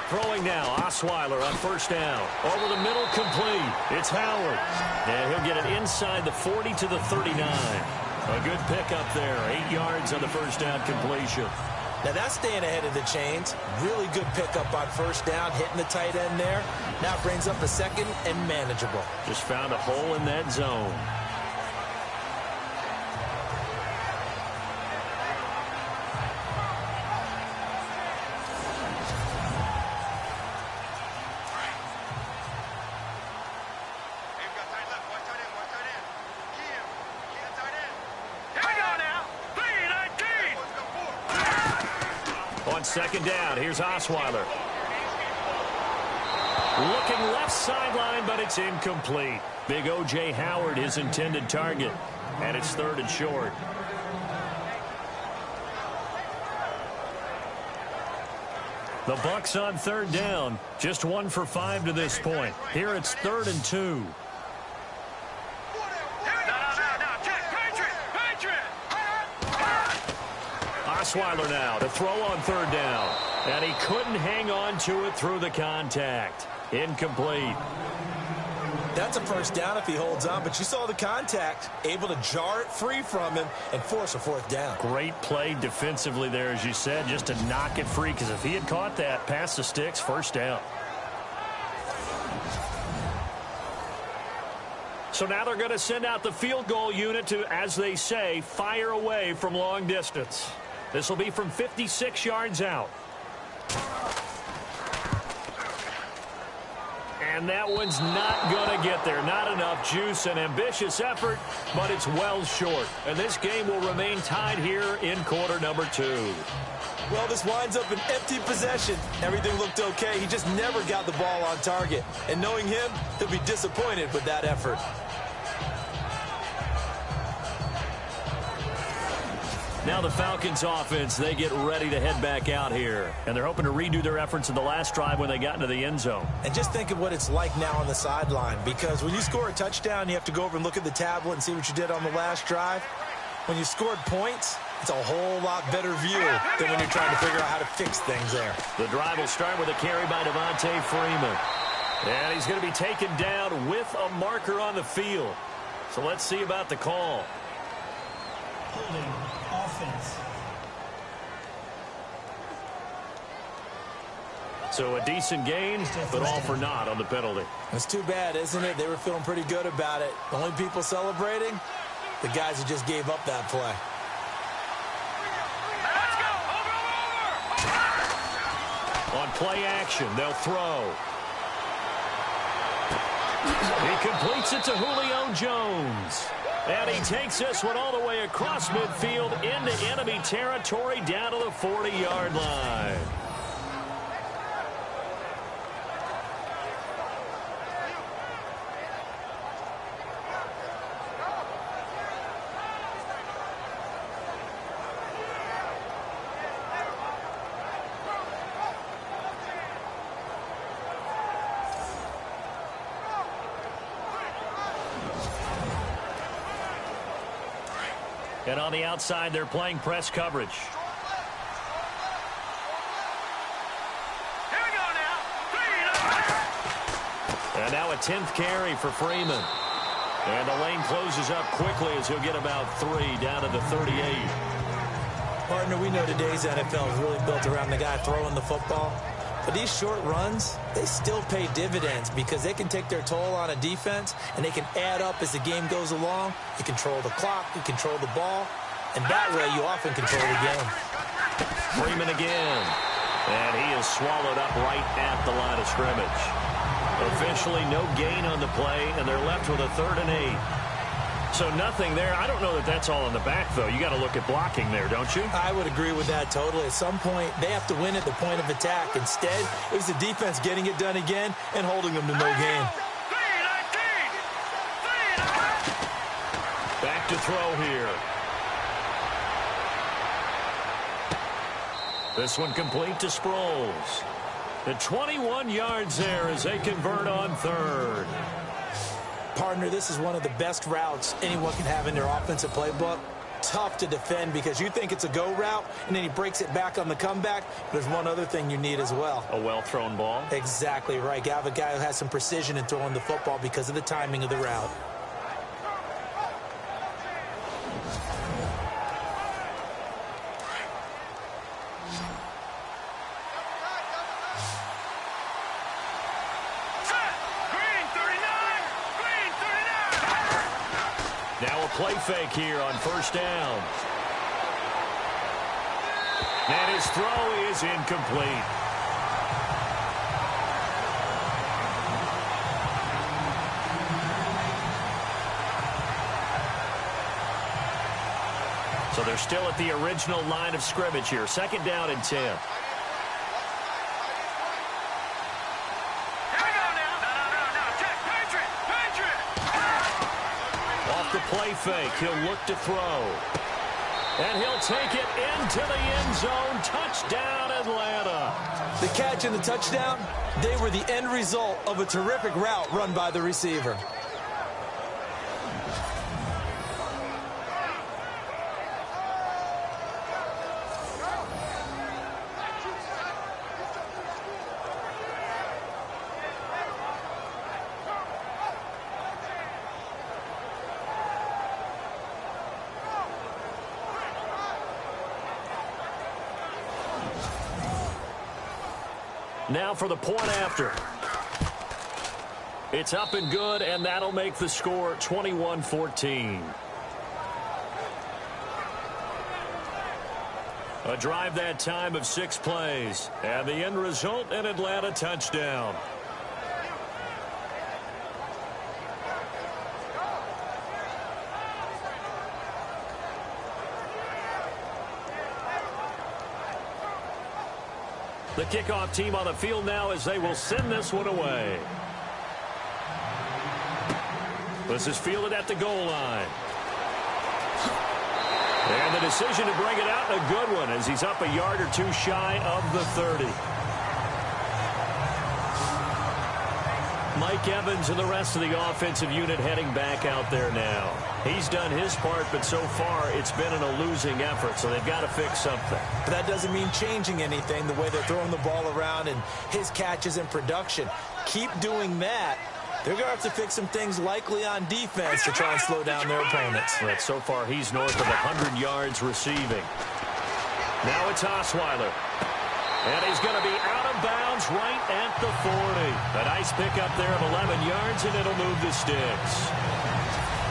Throwing now, Osweiler on first down. Over the middle, complete. It's Howard. And he'll get it inside the 40 to the 39. A good pickup there. 8 yards on the first down completion. Now that's staying ahead of the chains. Really good pickup on first down, hitting the tight end there. Now brings up a second and manageable. Just found a hole in that zone. Second down, here's Osweiler. Looking left sideline, but it's incomplete. Big O.J. Howard, his intended target. And it's 3rd and short. The Bucs on third down. Just 1 for 5 to this point. Here it's 3rd and 2. Osweiler now to throw on third down. And he couldn't hang on to it through the contact. Incomplete. That's a first down if he holds on, but you saw the contact, able to jar it free from him and force a 4th down. Great play defensively there, as you said, just to knock it free, because if he had caught that, past the sticks, first down. So now they're going to send out the field goal unit to, as they say, fire away from long distance. This will be from 56 yards out. And that one's not going to get there. Not enough juice. An ambitious effort, but it's well short. And this game will remain tied here in quarter number 2. Well, this winds up an empty possession. Everything looked okay. He just never got the ball on target. And knowing him, he'll be disappointed with that effort. Now the Falcons offense, they get ready to head back out here. And they're hoping to redo their efforts in the last drive when they got into the end zone. And just think of what it's like now on the sideline, because when you score a touchdown, you have to go over and look at the tablet and see what you did on the last drive. When you scored points, it's a whole lot better view than when you're trying to figure out how to fix things there. The drive will start with a carry by Devontae Freeman. And he's going to be taken down with a marker on the field. So let's see about the call. Holding offense. So a decent gain, but all for naught on the penalty. It's too bad, isn't it? They were feeling pretty good about it. The only people celebrating, the guys who just gave up that play. On play action, they'll throw. He completes it to Julio Jones. And he takes this one all the way across midfield into enemy territory down to the 40-yard line. And on the outside, they're playing press coverage. Here we go now. And now a 10th carry for Freeman. And the lane closes up quickly as he'll get about 3 down to the 38. Partner, we know today's NFL is really built around the guy throwing the football. But these short runs, they still pay dividends because they can take their toll on a defense and they can add up as the game goes along. You control the clock, you control the ball, and that way you often control the game. Freeman again. And he is swallowed up right at the line of scrimmage. Officially no gain on the play, and they're left with a 3rd and 8. So nothing there. I don't know that that's all in the back, though. You got to look at blocking there, don't you? I would agree with that totally. At some point, they have to win at the point of attack. Instead, it was the defense getting it done again and holding them to no gain. Back to throw here. This one complete to Sproles. The 21 yards there as they convert on 3rd. Partner, this is one of the best routes anyone can have in their offensive playbook. Tough to defend because you think it's a go route, and then he breaks it back on the comeback. There's one other thing you need as well. A well-thrown ball? Exactly right. You have a guy who has some precision in throwing the football because of the timing of the route. Play fake here on 1st down. And his throw is incomplete. So they're still at the original line of scrimmage here. 2nd down and 10. The play fake. He'll look to throw. And he'll take it into the end zone. Touchdown, Atlanta. The catch and the touchdown, they were the end result of a terrific route run by the receiver. Now for the point after. It's up and good, and that'll make the score 21-14. A drive that time of 6 plays. And the end result, an Atlanta touchdown. The kickoff team on the field now as they will send this one away. This is fielded at the goal line. And the decision to bring it out, a good one, as he's up a yard or two shy of the 30. Mike Evans and the rest of the offensive unit heading back out there now. He's done his part, but so far it's been in a losing effort, so they've got to fix something. But that doesn't mean changing anything, the way they're throwing the ball around and his catches and production. Keep doing that. They're going to have to fix some things likely on defense to try and slow down their opponents. But so far he's north of 100 yards receiving. Now it's Osweiler. And he's going to be out of bounds right at the 40. A nice pickup there of 11 yards, and it'll move the sticks.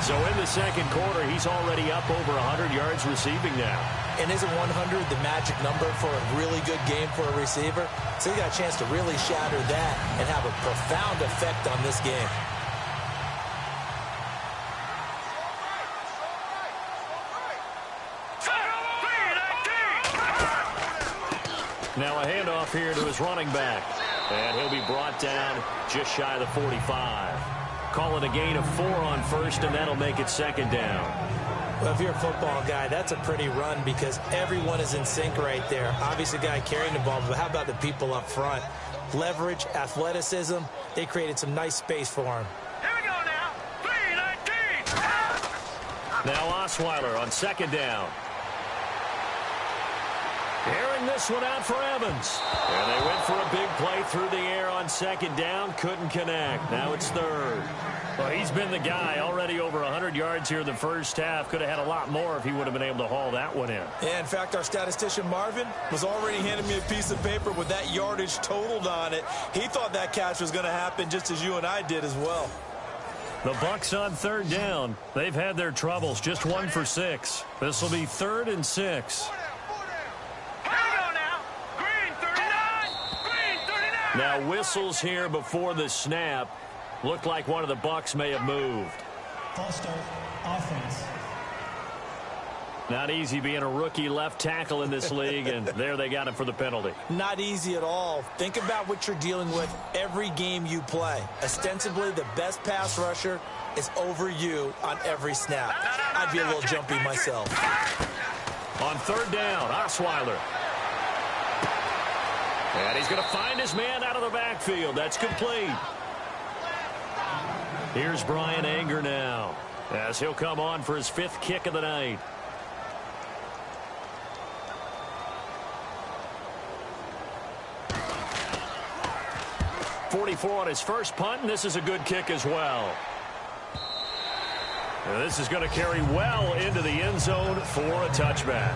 So in the second quarter, he's already up over 100 yards receiving now. And isn't 100 the magic number for a really good game for a receiver? So he got a chance to really shatter that and have a profound effect on this game. Now a handoff here to his running back. And he'll be brought down just shy of the 45. Call it a gain of 4 on first, and that'll make it second down. Well, if you're a football guy, that's a pretty run because everyone is in sync right there. Obviously, the guy carrying the ball, but how about the people up front? Leverage, athleticism, they created some nice space for him. Here we go now. 3-19. Now Osweiler on second down. Airing this one out for Evans. And they went for a big play through the air on second down. Couldn't connect. Now it's third. Well, he's been the guy already over 100 yards here in the first half. Could have had a lot more if he would have been able to haul that one in. Yeah, in fact, our statistician Marvin was already handing me a piece of paper with that yardage totaled on it. He thought that catch was going to happen just as you and I did as well. The Bucs on third down. They've had their troubles. Just 1 for 6. This will be 3rd and 6. Now whistles here before the snap. Looked like one of the Bucs may have moved. False start, offense. Not easy being a rookie left tackle in this league, and there they got him for the penalty. Not easy at all. Think about what you're dealing with every game you play. Ostensibly, the best pass rusher is over you on every snap. I'd be a little jumpy myself. On third down, Osweiler. And he's going to find his man out of the backfield. That's complete. Here's Brian Anger now, as he'll come on for his 5th kick of the night. .44 on his first punt, and this is a good kick as well. And this is going to carry well into the end zone for a touchback.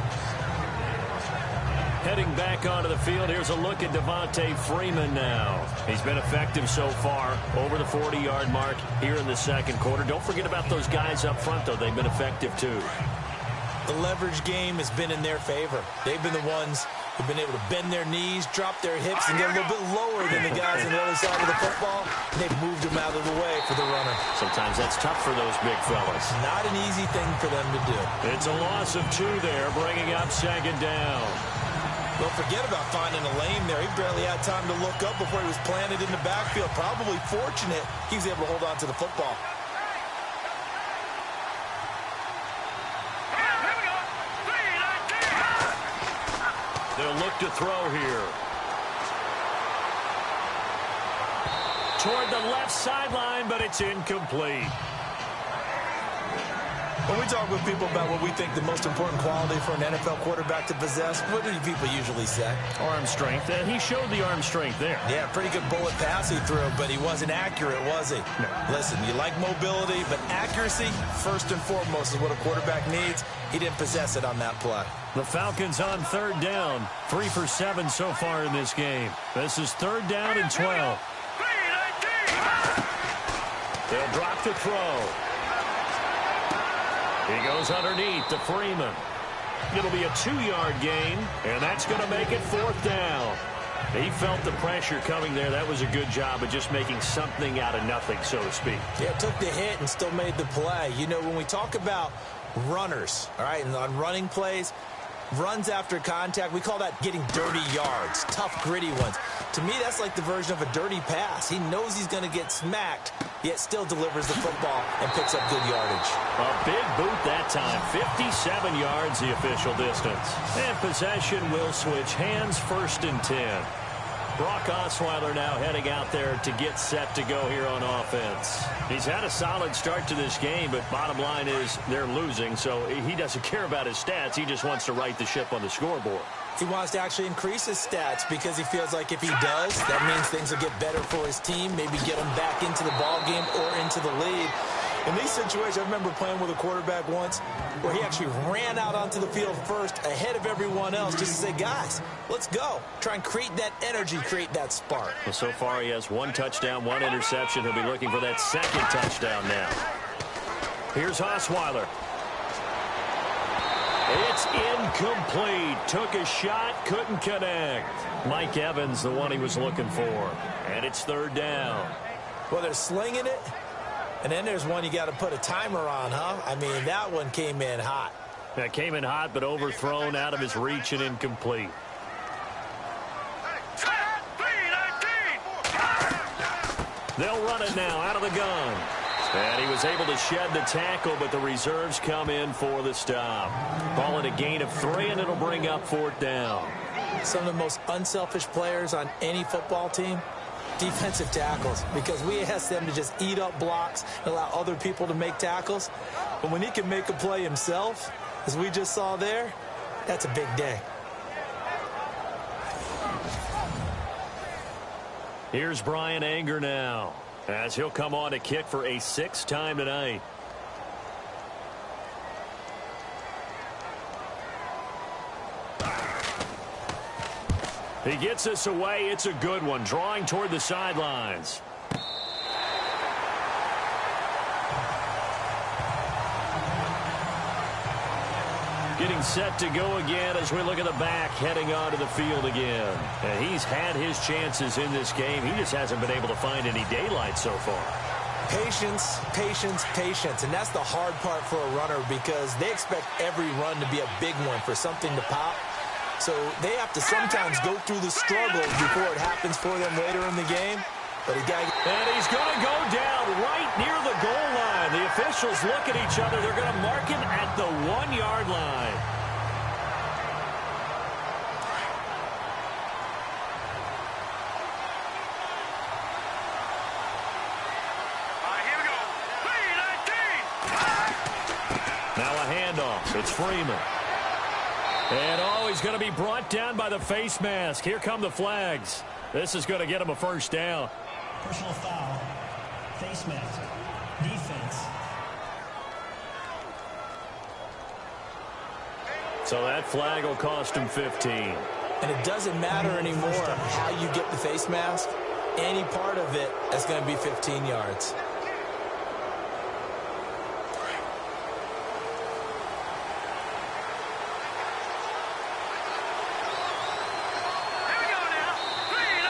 Heading back onto the field, here's a look at Devontae Freeman now. He's been effective so far, over the 40-yard mark here in the second quarter. Don't forget about those guys up front, though. They've been effective, too. The leverage game has been in their favor. They've been the ones who've been able to bend their knees, drop their hips, and get a little bit lower than the guys on the other side of the football. And they've moved them out of the way for the runner. Sometimes that's tough for those big fellas. Not an easy thing for them to do. It's a loss of 2 there, bringing up second down. Don't forget about finding a lane there. He barely had time to look up before he was planted in the backfield. Probably fortunate he was able to hold on to the football. Here we go. 3-19. They'll look to throw here. Toward the left sideline, but it's incomplete. When we talk with people about what we think the most important quality for an NFL quarterback to possess, what do people usually say? Arm strength. He showed the arm strength there. Yeah, pretty good bullet pass he threw, but he wasn't accurate, was he? No. Listen, you like mobility, but accuracy, first and foremost, is what a quarterback needs. He didn't possess it on that play. The Falcons on third down. 3 for 7 so far in this game. This is third down and 12. They'll drop to throw. He goes underneath to Freeman. It'll be a 2-yard gain, and that's going to make it fourth down. He felt the pressure coming there. That was a good job of just making something out of nothing, so to speak. Yeah, took the hit and still made the play. You know, when we talk about runners, all right, and on running plays, runs after contact, we call that getting dirty yards, tough, gritty ones. To me, that's like the version of a dirty pass. He knows he's going to get smacked, yet still delivers the football and picks up good yardage. A big boot that time. 57 yards, the official distance. And possession will switch hands, 1st and 10. Brock Osweiler now heading out there to get set to go here on offense. He's had a solid start to this game, but bottom line is they're losing, so he doesn't care about his stats. He just wants to right the ship on the scoreboard. He wants to actually increase his stats because he feels like if he does, that means things will get better for his team, maybe get him back into the ball game or into the lead. In these situations, I remember playing with a quarterback once where he actually ran out onto the field first ahead of everyone else just to say, guys, let's go. Try and create that energy, create that spark. Well, so far he has 1 touchdown, 1 interception. He'll be looking for that 2nd touchdown now. Here's Osweiler. It's incomplete. Took a shot, couldn't connect. Mike Evans, the one he was looking for. And it's 3rd down. Well, they're slinging it. And then there's one you got to put a timer on, huh? I mean, that one came in hot. That came in hot, but overthrown, out of his reach, and incomplete. They'll run it now out of the gun. And he was able to shed the tackle, but the reserves come in for the stop. Ball at a gain of 3, and it'll bring up 4th down. Some of the most unselfish players on any football team, defensive tackles, because we ask them to just eat up blocks and allow other people to make tackles. But when he can make a play himself, as we just saw there, that's a big day. Here's Brian Anger now, as he'll come on to kick for a 6th time tonight. He gets us away. It's a good one. Drawing toward the sidelines. Getting set to go again as we look at the back heading onto the field again. And he's had his chances in this game. He just hasn't been able to find any daylight so far. Patience, patience, patience. And that's the hard part for a runner because they expect every run to be a big one for something to pop. So they have to sometimes go through the struggle before it happens for them later in the game. But and he's going to go down right near the goal line. The officials look at each other. They're going to mark him at the 1-yard line. Here we go. 3-19. Now a handoff. It's Freeman. And he's going to be brought down by the face mask. Here come the flags. This is going to get him a 1st down. Personal foul. Face mask. Defense. So that flag will cost him 15. And it doesn't matter anymore how you get the face mask. Any part of it is going to be 15 yards.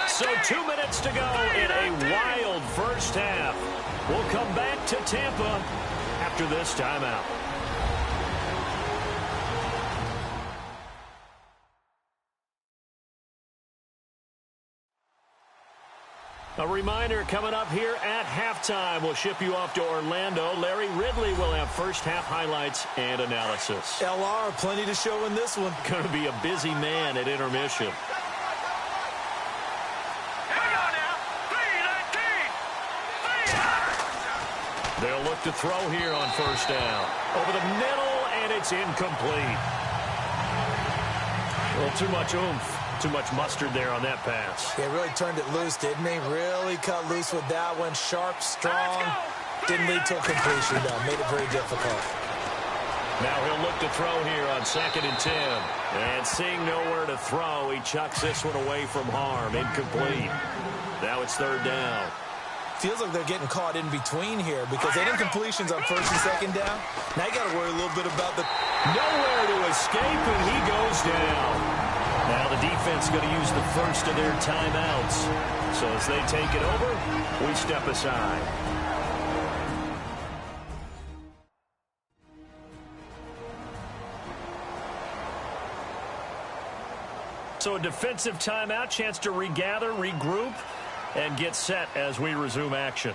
So 2 minutes to go in a wild first half. We'll come back to Tampa after this timeout. A reminder, coming up here at halftime, we'll ship you off to Orlando. Larry Ridley will have first-half highlights and analysis. LR, plenty to show in this one. Going to be a busy man at intermission. They'll look to throw here on first down. Over the middle, and it's incomplete. A little too much oomph. Too much mustard there on that pass. He really turned it loose, didn't he? Really cut loose with that one. Sharp, strong. Didn't lead to a completion, though. Made it very difficult. Now he'll look to throw here on 2nd and 10. And seeing nowhere to throw, he chucks this one away from harm. Incomplete. Now it's 3rd down. Feels like they're getting caught in between here because they did completions on 1st and 2nd down. Now you got to worry a little bit about the... Nowhere to escape, and he goes down. Now the defense going to use the first of their timeouts. So as they take it over, we step aside. So a defensive timeout, chance to regather, regroup, and get set as we resume action.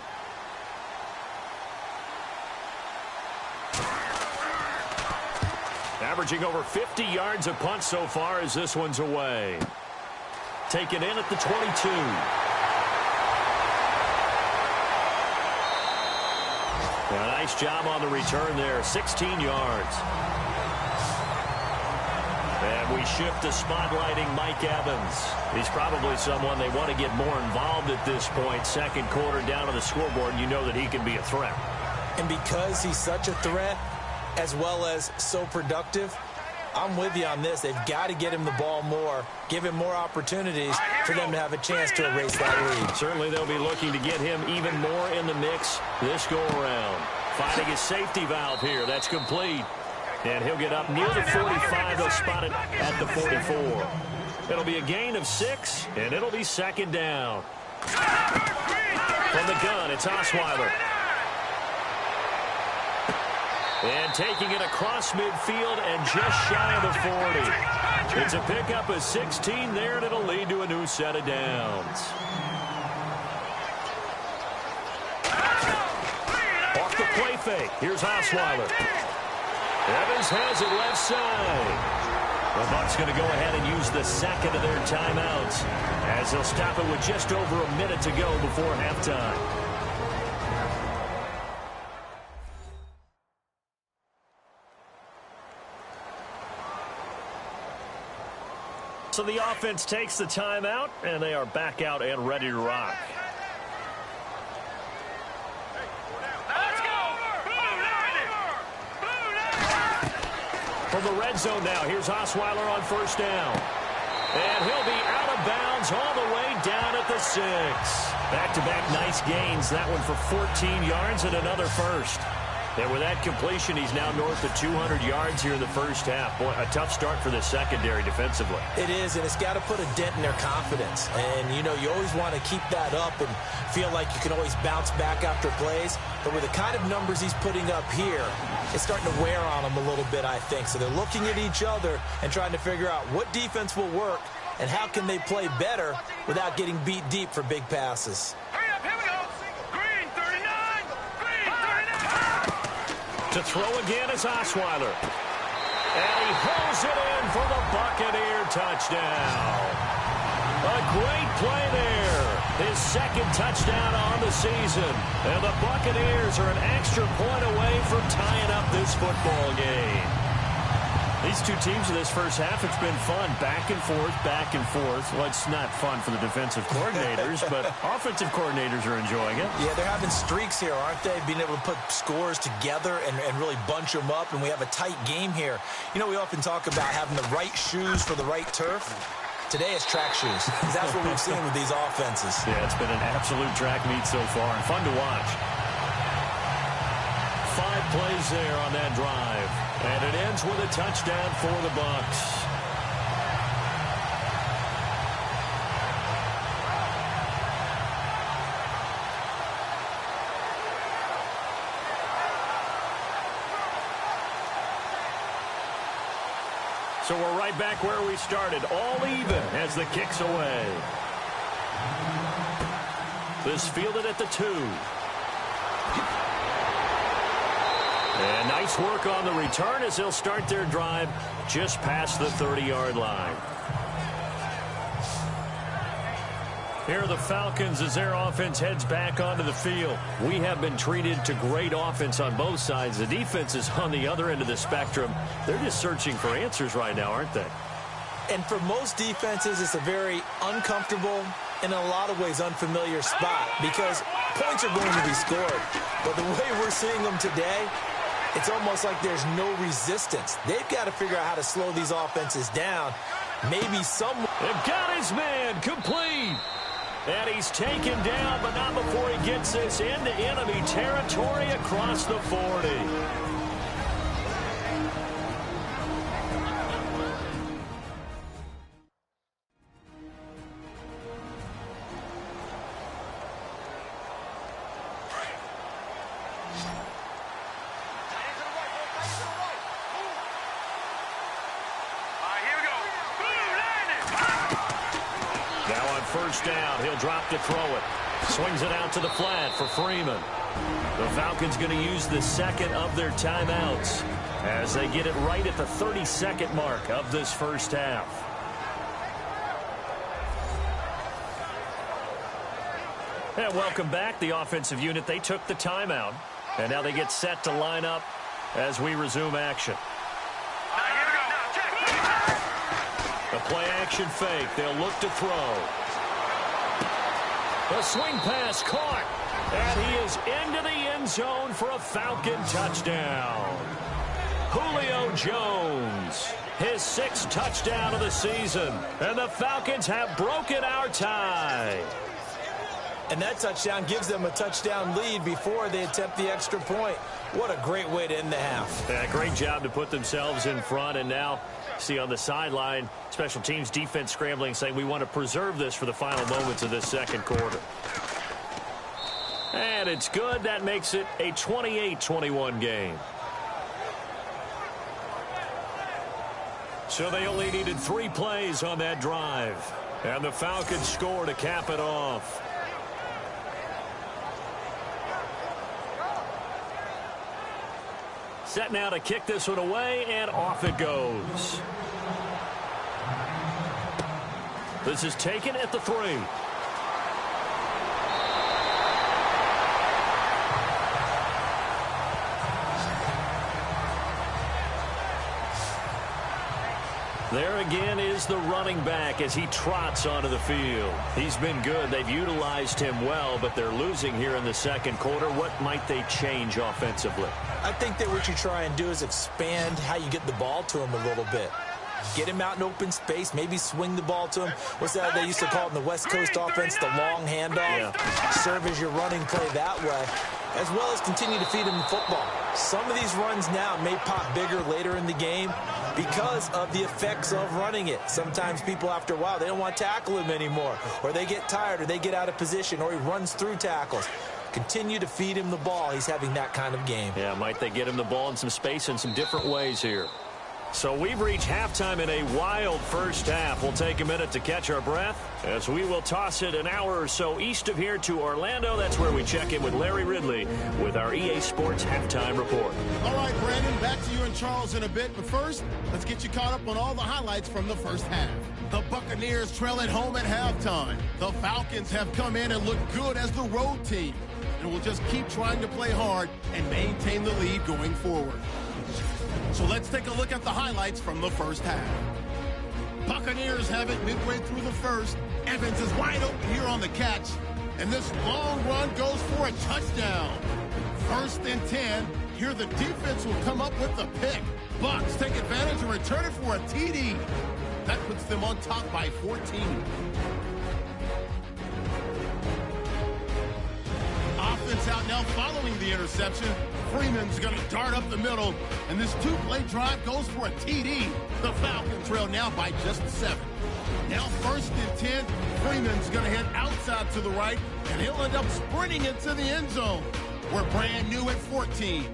Averaging over 50 yards a punt so far as this one's away. Taken in at the 22. A nice job on the return there, 16 yards. And we shift to spotlighting Mike Evans. He's probably someone they want to get more involved at this point. 2nd quarter down on the scoreboard, and you know that he can be a threat. And because he's such a threat, as well as so productive, I'm with you on this. They've got to get him the ball more, give him more opportunities for them to have a chance to erase that lead. Certainly they'll be looking to get him even more in the mix this go-around. Finding his safety valve here. That's complete. And he'll get up near the 45. They'll spot it at the 44. It'll be a gain of 6, and it'll be 2nd down. From the gun, it's Osweiler. And taking it across midfield and just shy of the 40. It's a pickup of 16 there, and it'll lead to a new set of downs. Off the play fake. Here's Osweiler. Evans has it left side. The Bucs going to go ahead and use the 2nd of their timeouts as they'll stop it with just over a minute to go before halftime. So the offense takes the timeout, and they are back out and ready to rock. From the red zone now, here's Osweiler on 1st down. And he'll be out of bounds all the way down at the 6. Back-to-back nice gains. That one for 14 yards and another first. And with that completion, he's now north of 200 yards here in the first half. Boy, a tough start for the secondary defensively. It is, and it's got to put a dent in their confidence. And, you know, you always want to keep that up and feel like you can always bounce back after plays. But with the kind of numbers he's putting up here, it's starting to wear on them a little bit, I think. So they're looking at each other and trying to figure out what defense will work and how can they play better without getting beat deep for big passes. To throw again is Osweiler. And he hauls it in for the Buccaneer touchdown. A great play there. His 2nd touchdown on the season. And the Buccaneers are an extra point away from tying up this football game. These two teams in this first half, it's been fun. Back and forth, back and forth. Well, it's not fun for the defensive coordinators, but offensive coordinators are enjoying it. Yeah, they're having streaks here, aren't they? Being able to put scores together and really bunch them up, and we have a tight game here. You know, we often talk about having the right shoes for the right turf. Today it's track shoes. That's what we've seen with these offenses. Yeah, it's been an absolute track meet so far, and fun to watch. 5 plays there on that drive. And it ends with a touchdown for the Bucs. So we're right back where we started, all even as the kick's away. This fielded at the 2. And nice work on the return as they'll start their drive just past the 30-yard line. Here are the Falcons as their offense heads back onto the field. We have been treated to great offense on both sides. The defense is on the other end of the spectrum. They're just searching for answers right now, aren't they? And for most defenses, it's a very uncomfortable, in a lot of ways, unfamiliar spot because points are going to be scored. But the way we're seeing them today, it's almost like there's no resistance. They've got to figure out how to slow these offenses down. Maybe some... They've got his man complete. And he's taken down, but not before he gets this into enemy territory across the 40. First down, he'll drop to throw it. Swings it out to the flat for Freeman. The Falcons going to use the second of their timeouts as they get it right at the 30-second mark of this first half. And welcome back, the offensive unit. They took the timeout, and now they get set to line up as we resume action. The play action fake. They'll look to throw. The swing pass caught, and he is into the end zone for a Falcon touchdown. Julio Jones, his 6th touchdown of the season, and the Falcons have broken our tie. And that touchdown gives them a touchdown lead before they attempt the extra point. What a great way to end the half. Yeah, great job to put themselves in front, and now see on the sideline, special teams defense scrambling, saying we want to preserve this for the final moments of this second quarter. And it's good. That makes it a 28-21 game. So they only needed 3 plays on that drive, and the Falcons score to cap it off. Set now to kick this one away, and off it goes. This is taken at the 3. There again is the running back as he trots onto the field. He's been good. They've utilized him well, but they're losing here in the second quarter. What might they change offensively? I think that what you try and do is expand how you get the ball to him a little bit. Get him out in open space, maybe swing the ball to him. What's that they used to call it in the West Coast offense, the long handoff? Yeah. Serve as your running play that way, as well as continue to feed him the football. Some of these runs now may pop bigger later in the game because of the effects of running it. Sometimes people, after a while, they don't want to tackle him anymore, or they get tired, or they get out of position, or he runs through tackles. Continue to feed him the ball. He's having that kind of game. Yeah, might they get him the ball in some space in some different ways here. So we've reached halftime in a wild first half. We'll take a minute to catch our breath as we will toss it an hour or so east of here to Orlando. That's where we check in with Larry Ridley with our EA Sports Halftime Report. All right, Brandon, back to you and Charles in a bit. But first, let's get you caught up on all the highlights from the first half. The Buccaneers trail at home at halftime. The Falcons have come in and looked good as the road team, and will just keep trying to play hard and maintain the lead going forward. So let's take a look at the highlights from the first half. Buccaneers have it midway through the first. Evans is wide open here on the catch, and this long run goes for a touchdown. 1st and 10. Here the defense will come up with the pick. Bucs take advantage and return it for a TD. That puts them on top by 14. Offense out now following the interception. Freeman's going to dart up the middle, and this 2-play drive goes for a TD. The Falcons trail now by just 7. Now 1st and 10. Freeman's going to head outside to the right, and he'll end up sprinting into the end zone. We're brand new at 14.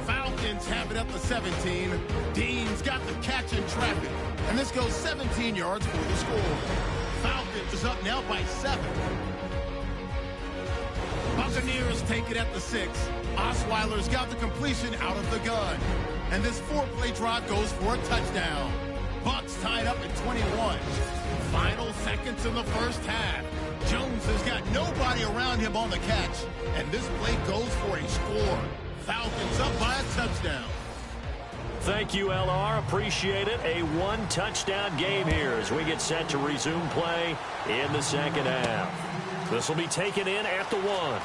Falcons have it at the 17. Dean's got the catch in traffic, and this goes 17 yards for the score. Falcons is up now by 7. Buccaneers take it at the 6. Osweiler's got the completion out of the gun. And this 4-play drive goes for a touchdown. Bucs tied up at 21. Final seconds in the first half. Jones has got nobody around him on the catch. And this play goes for a score. Falcons up by a touchdown. Thank you, LR. Appreciate it. A one-touchdown game here as we get set to resume play in the second half. This will be taken in at the 1.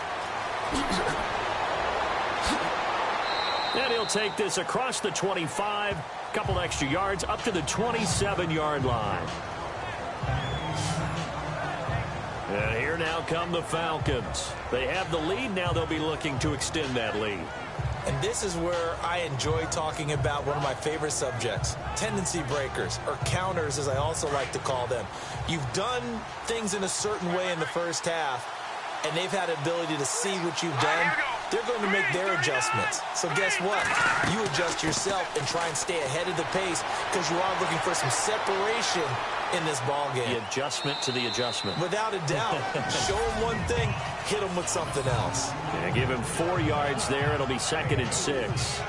And he'll take this across the 25. Couple extra yards up to the 27-yard line. And here now come the Falcons. They have the lead. Now they'll be looking to extend that lead. And this is where I enjoy talking about one of my favorite subjects, tendency breakers, or counters as I also like to call them. You've done things in a certain way in the first half, and they've had ability to see what you've done. They're going to make their adjustments. So guess what? You adjust yourself and try and stay ahead of the pace because you are looking for some separation in this ball game. The adjustment to the adjustment. Without a doubt. Show him one thing, hit him with something else. Yeah, give him 4 yards there. It'll be 2nd and 6.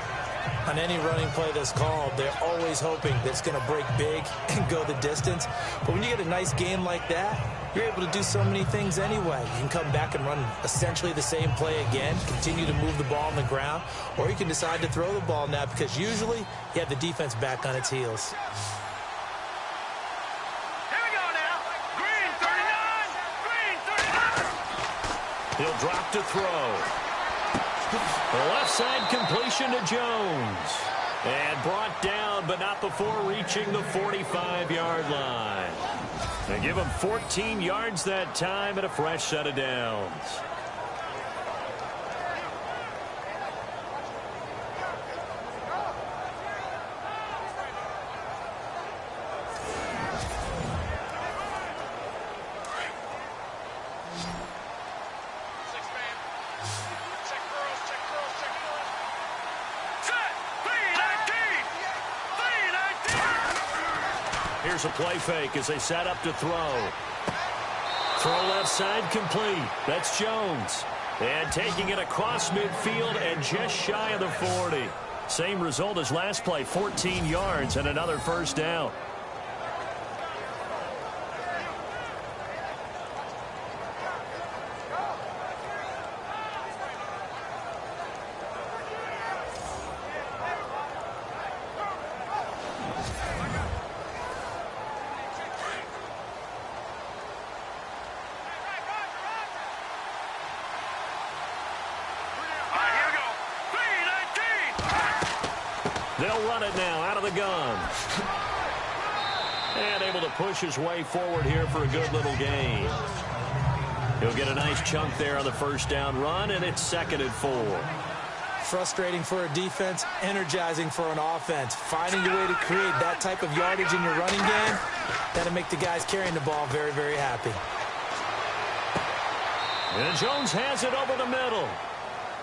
On any running play that's called, they're always hoping that it's going to break big and go the distance. But when you get a nice game like that, you're able to do so many things anyway. You can come back and run essentially the same play again, continue to move the ball on the ground, or you can decide to throw the ball now because usually you have the defense back on its heels. He'll drop to throw. The left side completion to Jones. And brought down, but not before reaching the 45-yard line. They give him 14 yards that time and a fresh set of downs. Here's a play fake as they set up to throw. Throw left side complete. That's Jones. And taking it across midfield and just shy of the 40. Same result as last play, 14 yards and another first down. They'll run it now out of the gun. And able to push his way forward here for a good little gain. He'll get a nice chunk there on the first down run, and it's 2nd and 4. Frustrating for a defense, energizing for an offense. Finding a way to create that type of yardage in your running game, that'll make the guys carrying the ball very, very happy. And Jones has it over the middle.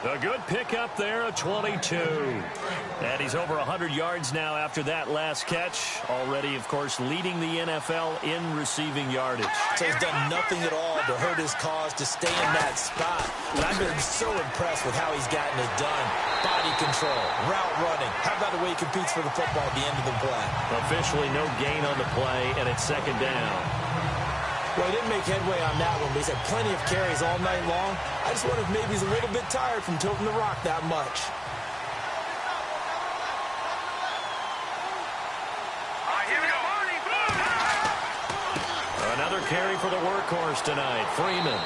A good pickup there, a 22. And he's over 100 yards now after that last catch. Already, of course, leading the NFL in receiving yardage. So he's done nothing at all to hurt his cause to stay in that spot. But I've been so impressed with how he's gotten it done. Body control, route running. How about the way he competes for the football at the end of the play? Officially no gain on the play, and it's 2nd down. Well, he didn't make headway on that one, but he's had plenty of carries all night long. I just wonder if maybe he's a little bit tired from tilting the rock that much. Another carry for the workhorse tonight, Freeman.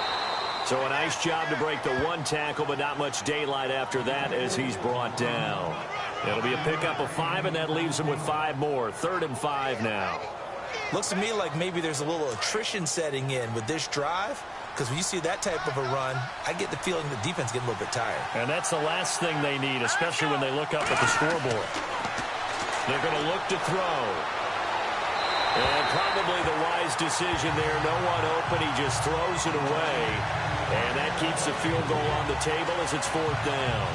So a nice job to break the one tackle, but not much daylight after that as he's brought down. It'll be a pickup of 5, and that leaves him with 5 more. 3rd and 5 now. Looks to me like maybe there's a little attrition setting in with this drive, because when you see that type of a run, I get the feeling the defense getting a little bit tired. And that's the last thing they need, especially when they look up at the scoreboard. They're going to look to throw. And probably the wise decision there. No one open. He just throws it away. And that keeps the field goal on the table as it's 4th down.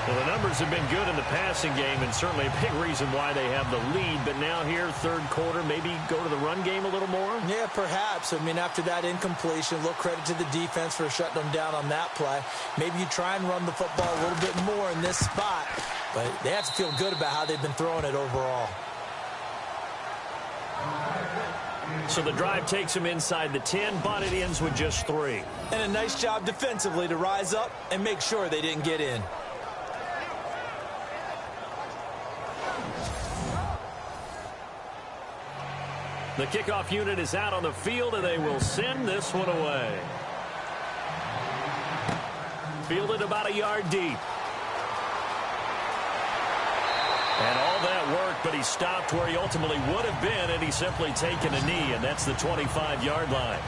Well, the numbers have been good in the passing game, and certainly a big reason why they have the lead. But now here, third quarter, maybe go to the run game a little more? Yeah, perhaps. I mean, after that incompletion, a little credit to the defense for shutting them down on that play. Maybe you try and run the football a little bit more in this spot. But they have to feel good about how they've been throwing it overall. So the drive takes them inside the 10, but it ends with just 3. And a nice job defensively to rise up and make sure they didn't get in. The kickoff unit is out on the field, and they will send this one away. Fielded about a yard deep. And all that work, but he stopped where he ultimately would have been, and he's simply taken a knee, and that's the 25-yard line.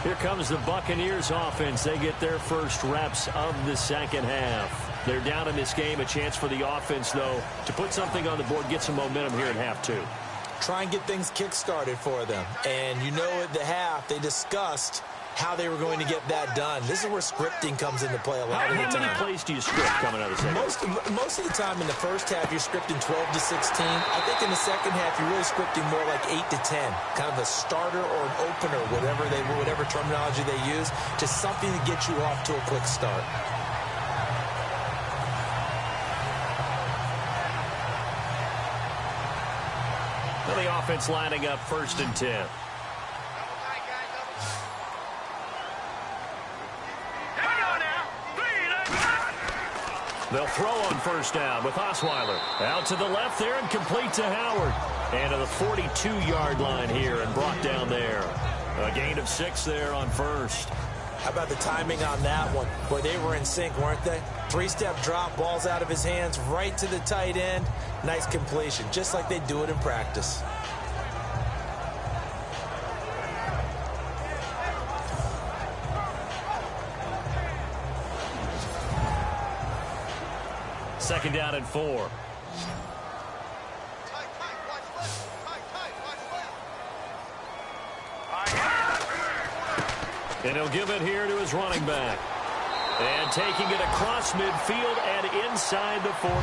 Here comes the Buccaneers offense. They get their first reps of the second half. They're down in this game. A chance for the offense, though, to put something on the board, get some momentum here at half 2. Try and get things kick-started for them. And you know at the half, they discussed how they were going to get that done. This is where scripting comes into play a lot of the time. How many plays do you script coming out of the second? Most of the time in the first half, you're scripting 12 to 16. I think in the second half, you're really scripting more like 8 to 10. Kind of a starter or an opener, whatever terminology they use, just something to get you off to a quick start. Well, the offense lining up 1st and 10. They'll throw on first down with Osweiler. Out to the left there and complete to Howard. And to the 42-yard line here and brought down there. A gain of 6 there on first. How about the timing on that one? Boy, they were in sync, weren't they? 3-step drop, ball's out of his hands, right to the tight end. Nice completion, just like they do it in practice. Second down and 4. And he'll give it here to his running back. And taking it across midfield and inside the 45.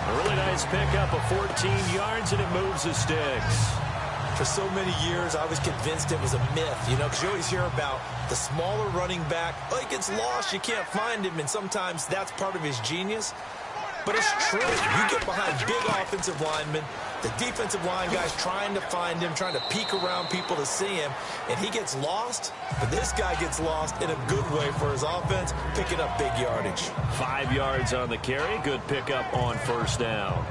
A really nice pickup of 14 yards, and it moves the sticks. For so many years, I was convinced it was a myth, because you always hear about the smaller running back. Oh, he gets lost, you can't find him, and sometimes that's part of his genius. But it's true. You get behind big offensive linemen, the defensive line guys trying to find him, trying to peek around people to see him, and he gets lost. But this guy gets lost in a good way for his offense, picking up big yardage. 5 yards on the carry. Good pickup on first down.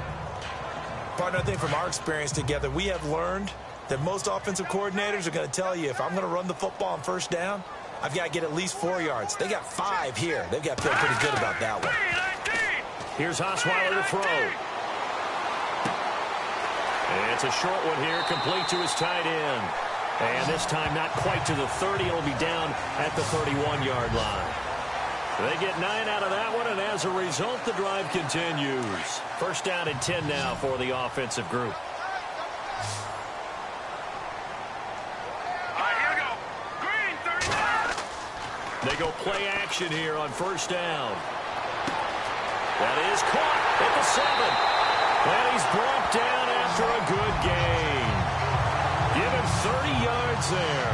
Partner, I think from our experience together, we have learned that most offensive coordinators are going to tell you, if I'm going to run the football on first down, I've got to get at least 4 yards. They got 5 here. They've got to feel pretty good about that one. Here's Osweiler to throw. And it's a short one here, complete to his tight end. And this time not quite to the 30. It'll be down at the 31-yard line. They get 9 out of that one, and as a result, the drive continues. First down and 10 now for the offensive group. They go play action here on first down. That is caught at the 7. And he's brought down after a good gain. Give him 30 yards there.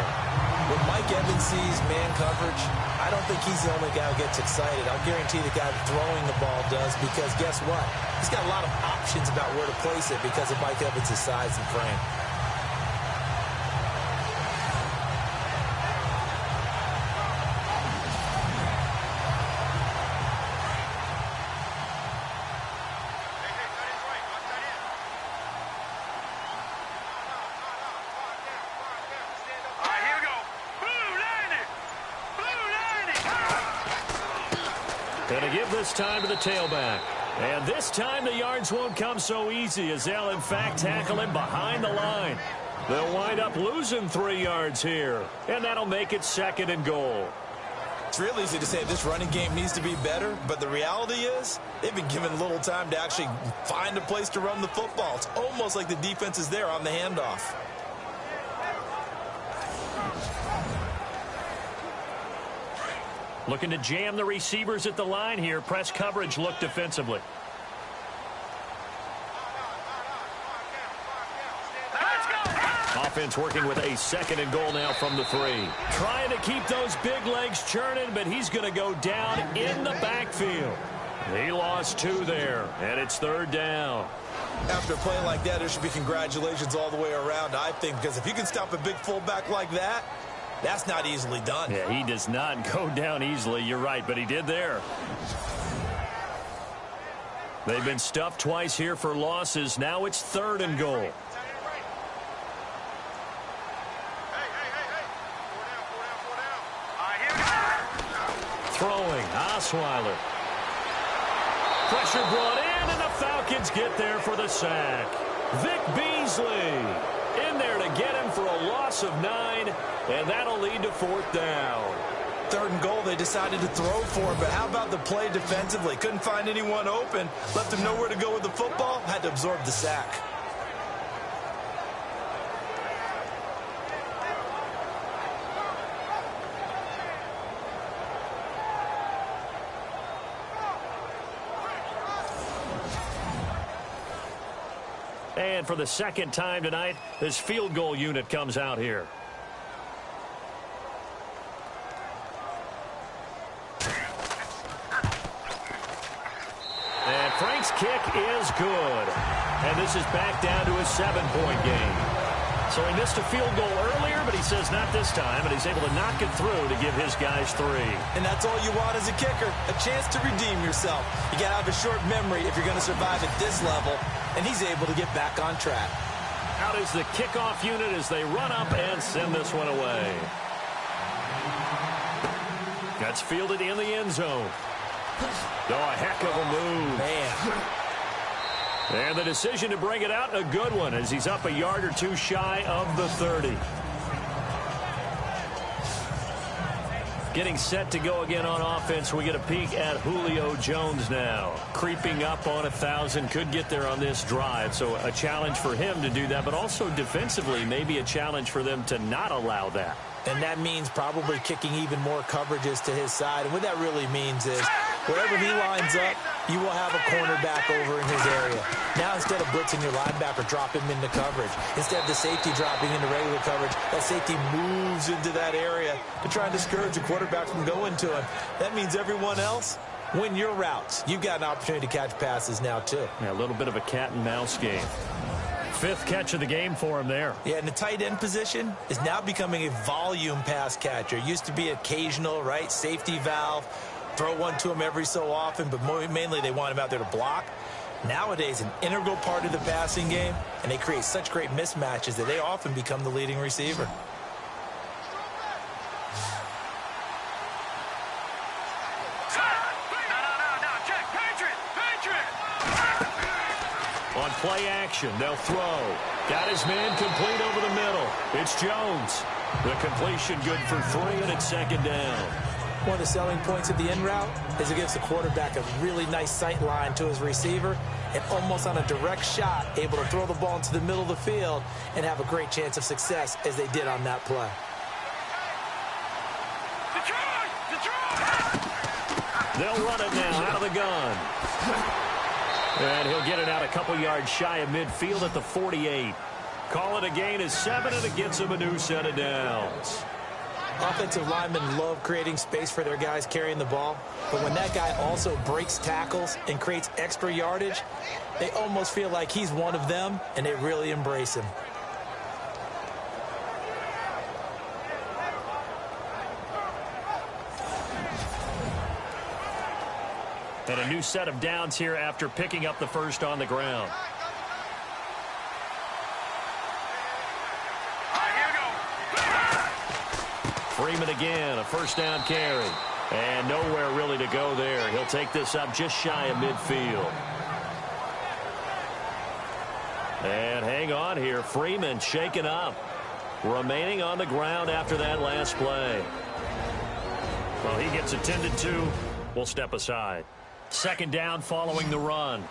When Mike Evans sees man coverage, I don't think he's the only guy who gets excited. I'll guarantee the guy throwing the ball does, because guess what? He's got a lot of options about where to place it because of Mike Evans' size and frame. Going to give this time to the tailback. And this time the yards won't come so easy, as they'll in fact tackle him behind the line. They'll wind up losing 3 yards here. And that'll make it 2nd and goal. It's real easy to say this running game needs to be better, but the reality is they've been given little time to actually find a place to run the football. It's almost like the defense is there on the handoff. Looking to jam the receivers at the line here. Press coverage look defensively. Offense working with a 2nd and goal now from the 3. Trying to keep those big legs churning, but he's going to go down in the backfield. He lost 2 there, and it's 3rd down. After a play like that, there should be congratulations all the way around, I think, because if you can stop a big fullback like that, that's not easily done. Yeah, he does not go down easily. You're right, but he did there. They've been stuffed twice here for losses. Now it's 3rd and goal. Throwing, Osweiler. Pressure brought in, and the Falcons get there for the sack. Vic Beasley in there to get him for a loss of 9, and that'll lead to 4th down. 3rd and goal, they decided to throw for it, but how about the play defensively? Couldn't find anyone open, left him nowhere to go with the football, had to absorb the sack. And for the 2nd time tonight, this field goal unit comes out here. And Frank's kick is good. And this is back down to a 7-point game. So he missed a field goal earlier, but he says not this time, and he's able to knock it through to give his guys 3. And that's all you want as a kicker, a chance to redeem yourself. You got to have a short memory if you're going to survive at this level, and he's able to get back on track. Out is the kickoff unit as they run up and send this one away. That's fielded in the end zone. Oh, a heck of a move. Man. And the decision to bring it out, a good one, as he's up a yard or 2 shy of the 30. Getting set to go again on offense. We get a peek at Julio Jones now. Creeping up on 1,000. Could get there on this drive. So a challenge for him to do that, but also defensively maybe a challenge for them to not allow that. And that means probably kicking even more coverages to his side. And what that really means is wherever he lines up, you will have a cornerback over in his area. Now, instead of blitzing your linebacker, drop him into coverage. Instead of the safety dropping into regular coverage, that safety moves into that area to try and discourage the quarterback from going to him. That means everyone else, win your routes. You've got an opportunity to catch passes now, too. Yeah, a little bit of a cat and mouse game. 5th catch of the game for him there. Yeah, and the tight end position is now becoming a volume pass catcher. Used to be occasional, right? Safety valve. Throw one to him every so often, but mainly they want him out there to block. Nowadays, an integral part of the passing game, and they create such great mismatches that they often become the leading receiver. On play action, they'll throw. Got his man complete over the middle. It's Jones. The completion good for 3, and it's 2nd down. One of the selling points of the in route is it gives the quarterback a really nice sight line to his receiver and almost on a direct shot able to throw the ball into the middle of the field and have a great chance of success as they did on that play. They'll run it now out of the gun. And he'll get it out a couple yards shy of midfield at the 48. Call it a gain of 7, and it gets him a new set of downs. Offensive linemen love creating space for their guys carrying the ball, but when that guy also breaks tackles and creates extra yardage, they almost feel like he's one of them, and they really embrace him. And a new set of downs here after picking up the first on the ground. Freeman again, a first down carry. And nowhere really to go there. He'll take this up just shy of midfield. And hang on here. Freeman shaken up. Remaining on the ground after that last play. Well, he gets attended to. We'll step aside. 2nd down following the run.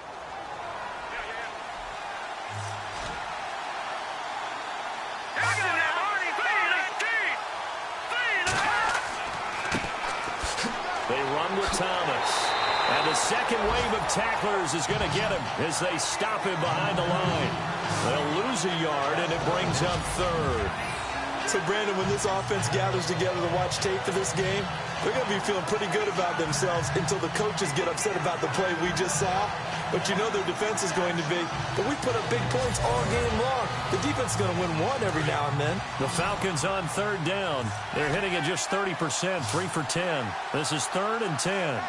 Thomas. And the second wave of tacklers is going to get him as they stop him behind the line. They'll lose a yard, and it brings up third. So, Brandon, when this offense gathers together to watch tape for this game, they're going to be feeling pretty good about themselves until the coaches get upset about the play we just saw. But you know their defense is going to be, but we put up big points all game long. The defense is going to win one every now and then. The Falcons on third down. They're hitting at just 30%, 3 for 10. This is 3rd and 10.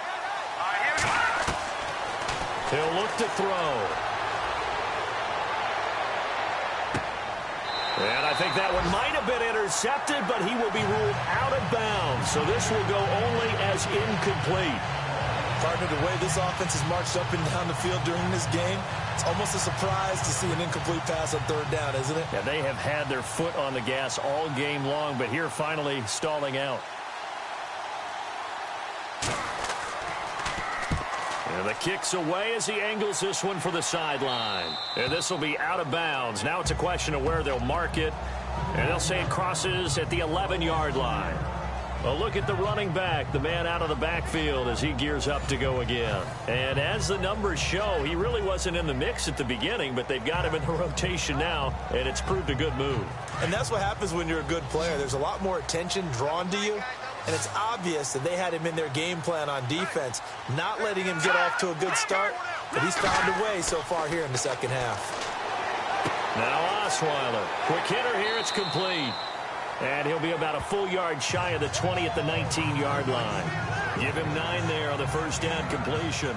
He'll look to throw. And I think that one might have been intercepted, but he will be ruled out of bounds. So this will go only as incomplete. Partner, the way this offense has marched up and down the field during this game, it's almost a surprise to see an incomplete pass on third down, isn't it? Yeah, they have had their foot on the gas all game long, but here finally stalling out. And the kick's away as he angles this one for the sideline. And this will be out of bounds. Now it's a question of where they'll mark it. And they'll say it crosses at the 11-yard line. Well, look at the running back, the man out of the backfield as he gears up to go again. And as the numbers show, he really wasn't in the mix at the beginning, but they've got him in the rotation now, and it's proved a good move. And that's what happens when you're a good player. There's a lot more attention drawn to you, and it's obvious that they had him in their game plan on defense, not letting him get off to a good start, but he's found a way so far here in the second half. Now Osweiler, quick hitter here, it's complete. And he'll be about a full yard shy of the 20 at the 19-yard line. Give him 9 there on the first down completion.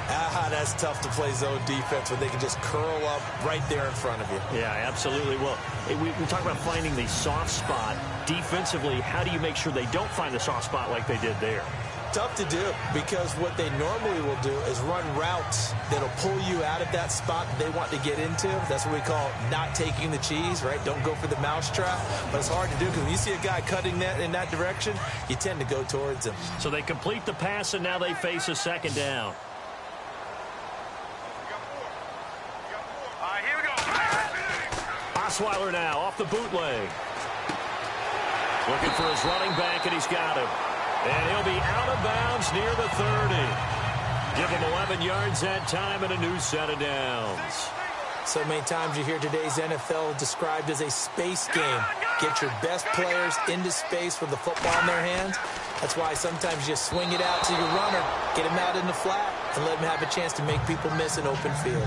That's tough to play zone defense when they can just curl up right there in front of you. Yeah, absolutely. Well, we talk about finding the soft spot. Defensively, how do you make sure they don't find the soft spot like they did there? Tough to do, because what they normally will do is run routes that'll pull you out of that spot that they want to get into. That's what we call not taking the cheese, right? Don't go for the mousetrap. But it's hard to do because when you see a guy cutting that in that direction, you tend to go towards him. So they complete the pass, and now they face a second down. Here we go. Osweiler now off the bootleg. Looking for his running back, and he's got him. And he'll be out of bounds near the 30. Give him 11 yards that time and a new set of downs. So many times you hear today's NFL described as a space game. Get your best players into space with the football in their hands. That's why sometimes you just swing it out to your runner, get him out in the flat, and let him have a chance to make people miss an open field.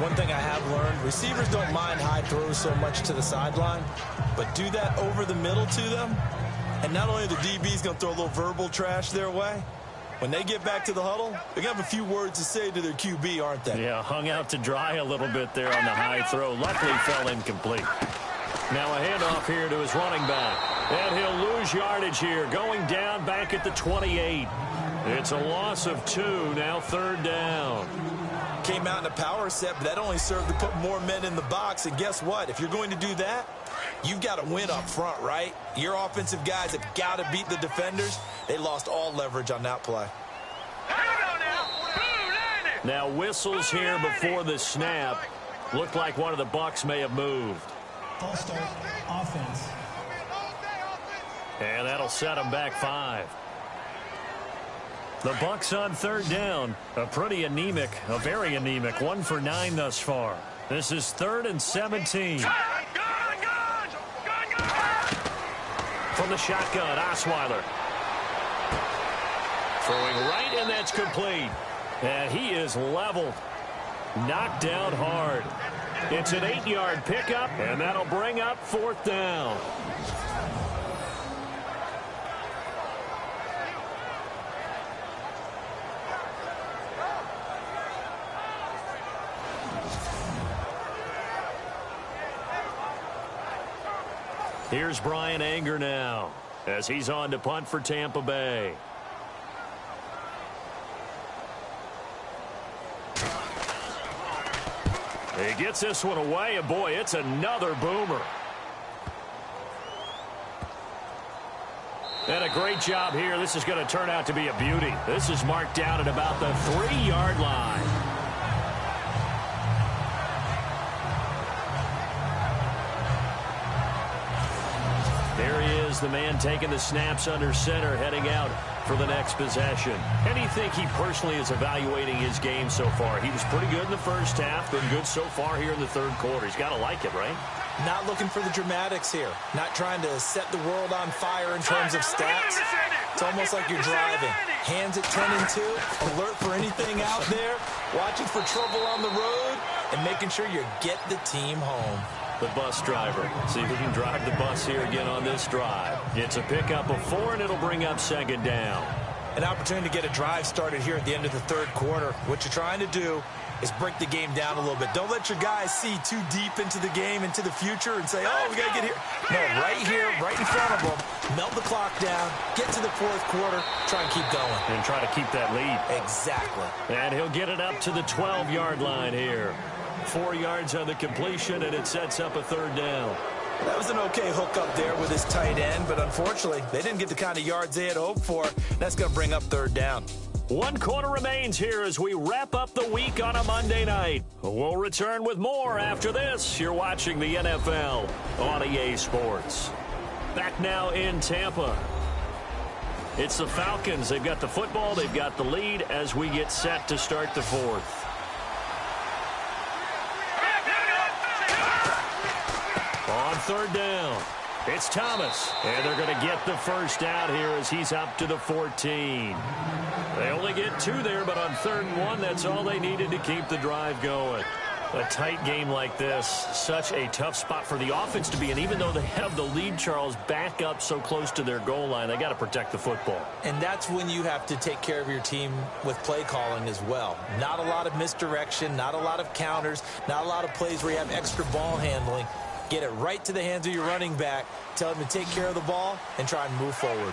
One thing I have learned, receivers don't mind high throws so much to the sideline, but do that over the middle to them, and not only are the DBs going to throw a little verbal trash their way, when they get back to the huddle, they're going to have a few words to say to their QB, aren't they? Yeah, hung out to dry a little bit there on the high throw. Luckily fell incomplete. Now a handoff here to his running back. And he'll lose yardage here, going down back at the 28. It's a loss of 2, now third down. Came out in a power set, but that only served to put more men in the box. And guess what? If you're going to do that, you've got to win up front, right? Your offensive guys have got to beat the defenders. They lost all leverage on that play. Now whistles here before the snap. Looked like one of the Bucs may have moved. False start, offense. And that'll set them back 5. The Bucs on third down. A pretty anemic, a very anemic 1 for 9 thus far. This is 3rd and 17. From the shotgun, Osweiler. Throwing right, and that's complete. And he is leveled. Knocked down hard. It's an 8-yard pickup, and that'll bring up 4th down. Here's Brian Anger now as he's on to punt for Tampa Bay. He gets this one away, and boy, it's another boomer. And a great job here. This is going to turn out to be a beauty. This is marked down at about the 3-yard line. There he is, the man taking the snaps under center, heading out for the next possession. And you think he personally is evaluating his game so far? He was pretty good in the first half, been good so far here in the third quarter. He's got to like it, right? Not looking for the dramatics here. Not trying to set the world on fire in terms of stats. It's almost like you're driving. Hands at 10 and 2, alert for anything out there, watching for trouble on the road, and making sure you get the team home. The bus driver. See if he can drive the bus here again on this drive. It's a pickup of 4, and it'll bring up second down. An opportunity to get a drive started here at the end of the third quarter. What you're trying to do is break the game down a little bit. Don't let your guys see too deep into the game, into the future, and say, oh, we got to get here. No, right here, right in front of them. Melt the clock down, get to the fourth quarter, try and keep going. And try to keep that lead. Exactly. And he'll get it up to the 12-yard line here. 4 yards on the completion, and it sets up a third down. That was an okay hook up there with his tight end, but unfortunately, they didn't get the kind of yards they had hoped for. That's going to bring up third down. 1 quarter remains here as we wrap up the week on a Monday night. We'll return with more after this. You're watching the NFL on EA Sports. Back now in Tampa. It's the Falcons. They've got the football. They've got the lead as we get set to start the fourth. On third down, it's Thomas. And they're going to get the first down here as he's up to the 14. They only get 2 there, but on 3rd and 1, that's all they needed to keep the drive going. A tight game like this, such a tough spot for the offense to be in. Even though they have the lead, Charles, back up so close to their goal line, they got to protect the football. And that's when you have to take care of your team with play calling as well. Not a lot of misdirection, not a lot of counters, not a lot of plays where you have extra ball handling. Get it right to the hands of your running back, tell him to take care of the ball, and try and move forward.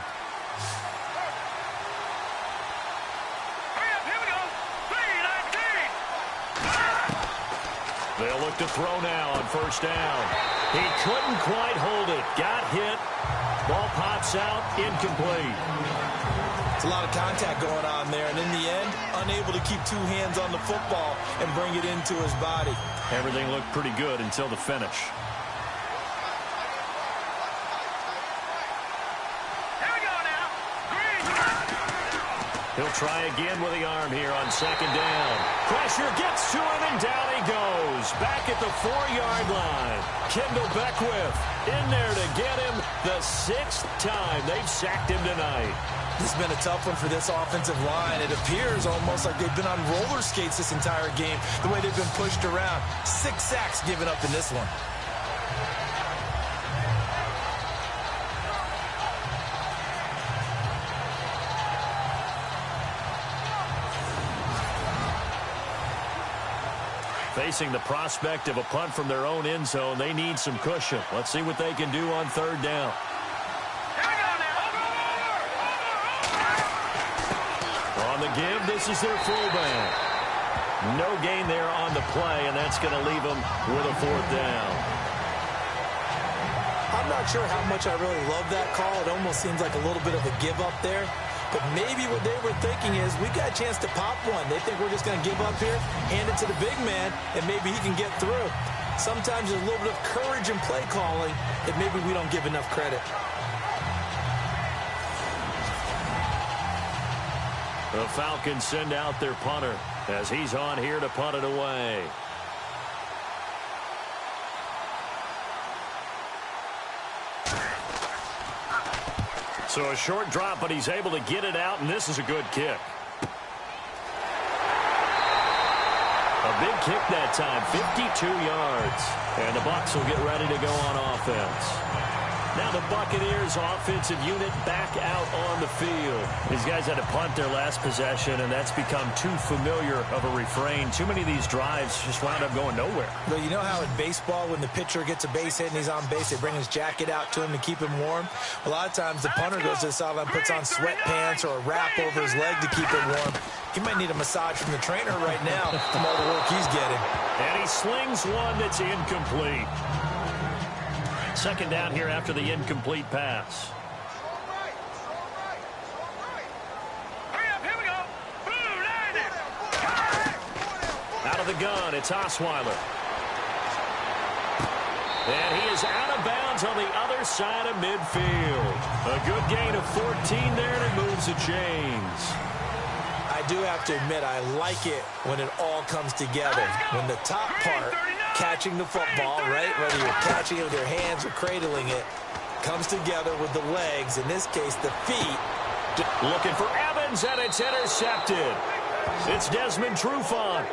They'll look to throw now on first down. He couldn't quite hold it. Got hit. Ball pops out. Incomplete. It's a lot of contact going on there, and in the end, unable to keep 2 hands on the football and bring it into his body. Everything looked pretty good until the finish. He'll try again with the arm here on second down. Pressure gets to him, and down he goes. Back at the 4-yard line. Kendall Beckwith in there to get him the 6th time they've sacked him tonight. This has been a tough one for this offensive line. It appears almost like they've been on roller skates this entire game, the way they've been pushed around. 6 sacks given up in this one. Facing the prospect of a punt from their own end zone, they need some cushion. Let's see what they can do on third down. On the give, this is their fullback. No gain there on the play, and that's going to leave them with a 4th down. I'm not sure how much I really love that call. It almost seems like a little bit of a give up there. But maybe what they were thinking is, we got a chance to pop one. They think we're just going to give up here, hand it to the big man, and maybe he can get through. Sometimes there's a little bit of courage in play calling that maybe we don't give enough credit. The Falcons send out their punter as he's on here to punt it away. So a short drop, but he's able to get it out, and this is a good kick. A big kick that time, 52 yards. And the Bucs will get ready to go on offense. Now the Buccaneers offensive unit back out on the field. These guys had to punt their last possession, and that's become too familiar of a refrain. Too many of these drives just wound up going nowhere. Well, you know how in baseball, when the pitcher gets a base hit and he's on base, they bring his jacket out to him to keep him warm? A lot of times the punter goes to the sideline, puts on sweatpants or a wrap over his leg to keep him warm. He might need a massage from the trainer right now from all the work he's getting. And he slings one that's incomplete. Second down here after the incomplete pass. Out of the gun, it's Osweiler. And he is out of bounds on the other side of midfield. A good gain of 14 there, and it moves the chains. I do have to admit, I like it when it all comes together. When the top part, catching the football, right, whether you're catching it with your hands or cradling it, comes together with the legs, in this case, the feet. Looking for Evans, and it's intercepted. It's Desmond Trufant.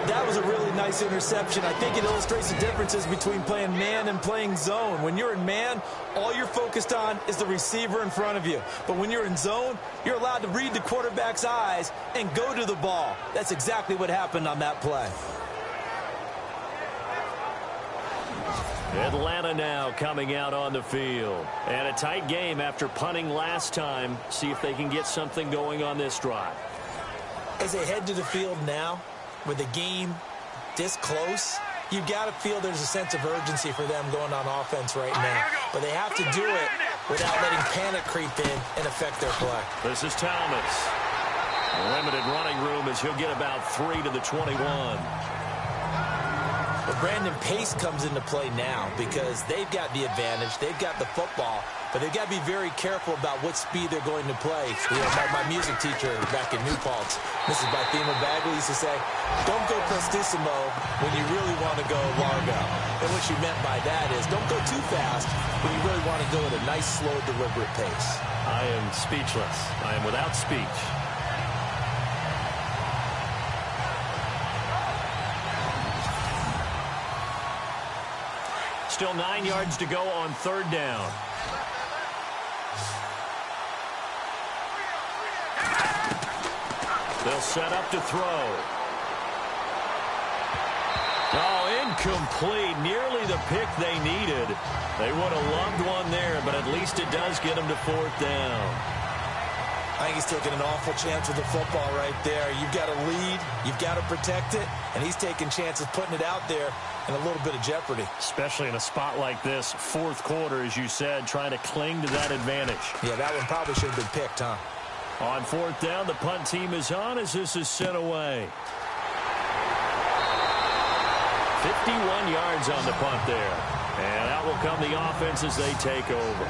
That was a really nice interception. I think it illustrates the differences between playing man and playing zone. When you're in man, all you're focused on is the receiver in front of you. But when you're in zone, you're allowed to read the quarterback's eyes and go to the ball. That's exactly what happened on that play. Atlanta now coming out on the field. And a tight game after punting last time. See if they can get something going on this drive. As they head to the field now, with the game this close, you've got to feel there's a sense of urgency for them going on offense right now. But they have to do it without letting panic creep in and affect their play. This is Thomas. Limited running room as he'll get about 3 to the 21. But Brandon, pace comes into play now because they've got the advantage. They've got the football, but they've got to be very careful about what speed they're going to play. You know, my music teacher back in New Paltz, Mrs. Bythema Bagley, used to say, don't go prestissimo when you really want to go largo. And what she meant by that is don't go too fast when you really want to go at a nice, slow, deliberate pace. I am speechless. I am without speech. Still 9 yards to go on third down. They'll set up to throw. Oh, incomplete. Nearly the pick they needed. They would have loved one there, but at least it does get them to fourth down. I think he's taking an awful chance with the football right there. You've got to lead, you've got to protect it, and he's taking chances putting it out there in a little bit of jeopardy. Especially in a spot like this, fourth quarter, as you said, trying to cling to that advantage. Yeah, that one probably should have been picked, huh? On fourth down, the punt team is on as this is sent away. 51 yards on the punt there. And out will come the offense as they take over.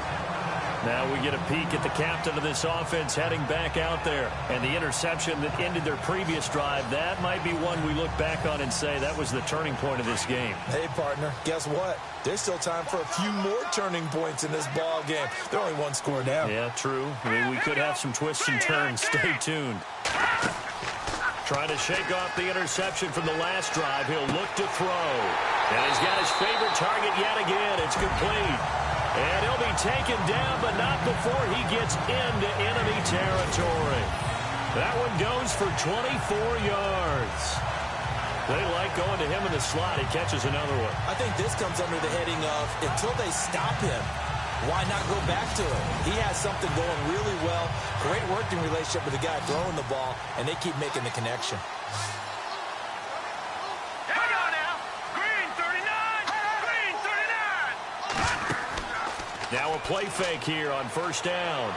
Now we get a peek at the captain of this offense heading back out there. And the interception that ended their previous drive, that might be one we look back on and say that was the turning point of this game. Hey, partner, guess what? There's still time for a few more turning points in this ball game. They're only one score down. Yeah, true. I mean, we could have some twists and turns. Stay tuned. Trying to shake off the interception from the last drive. He'll look to throw. And he's got his favorite target yet again. It's complete. And he'll be taken down, but not before he gets into enemy territory. That one goes for 24 yards. They like going to him in the slot. He catches another one. I think this comes under the heading of until they stop him, why not go back to it? He has something going really well. Great working relationship with the guy throwing the ball, and they keep making the connection. Now a play fake here on first down.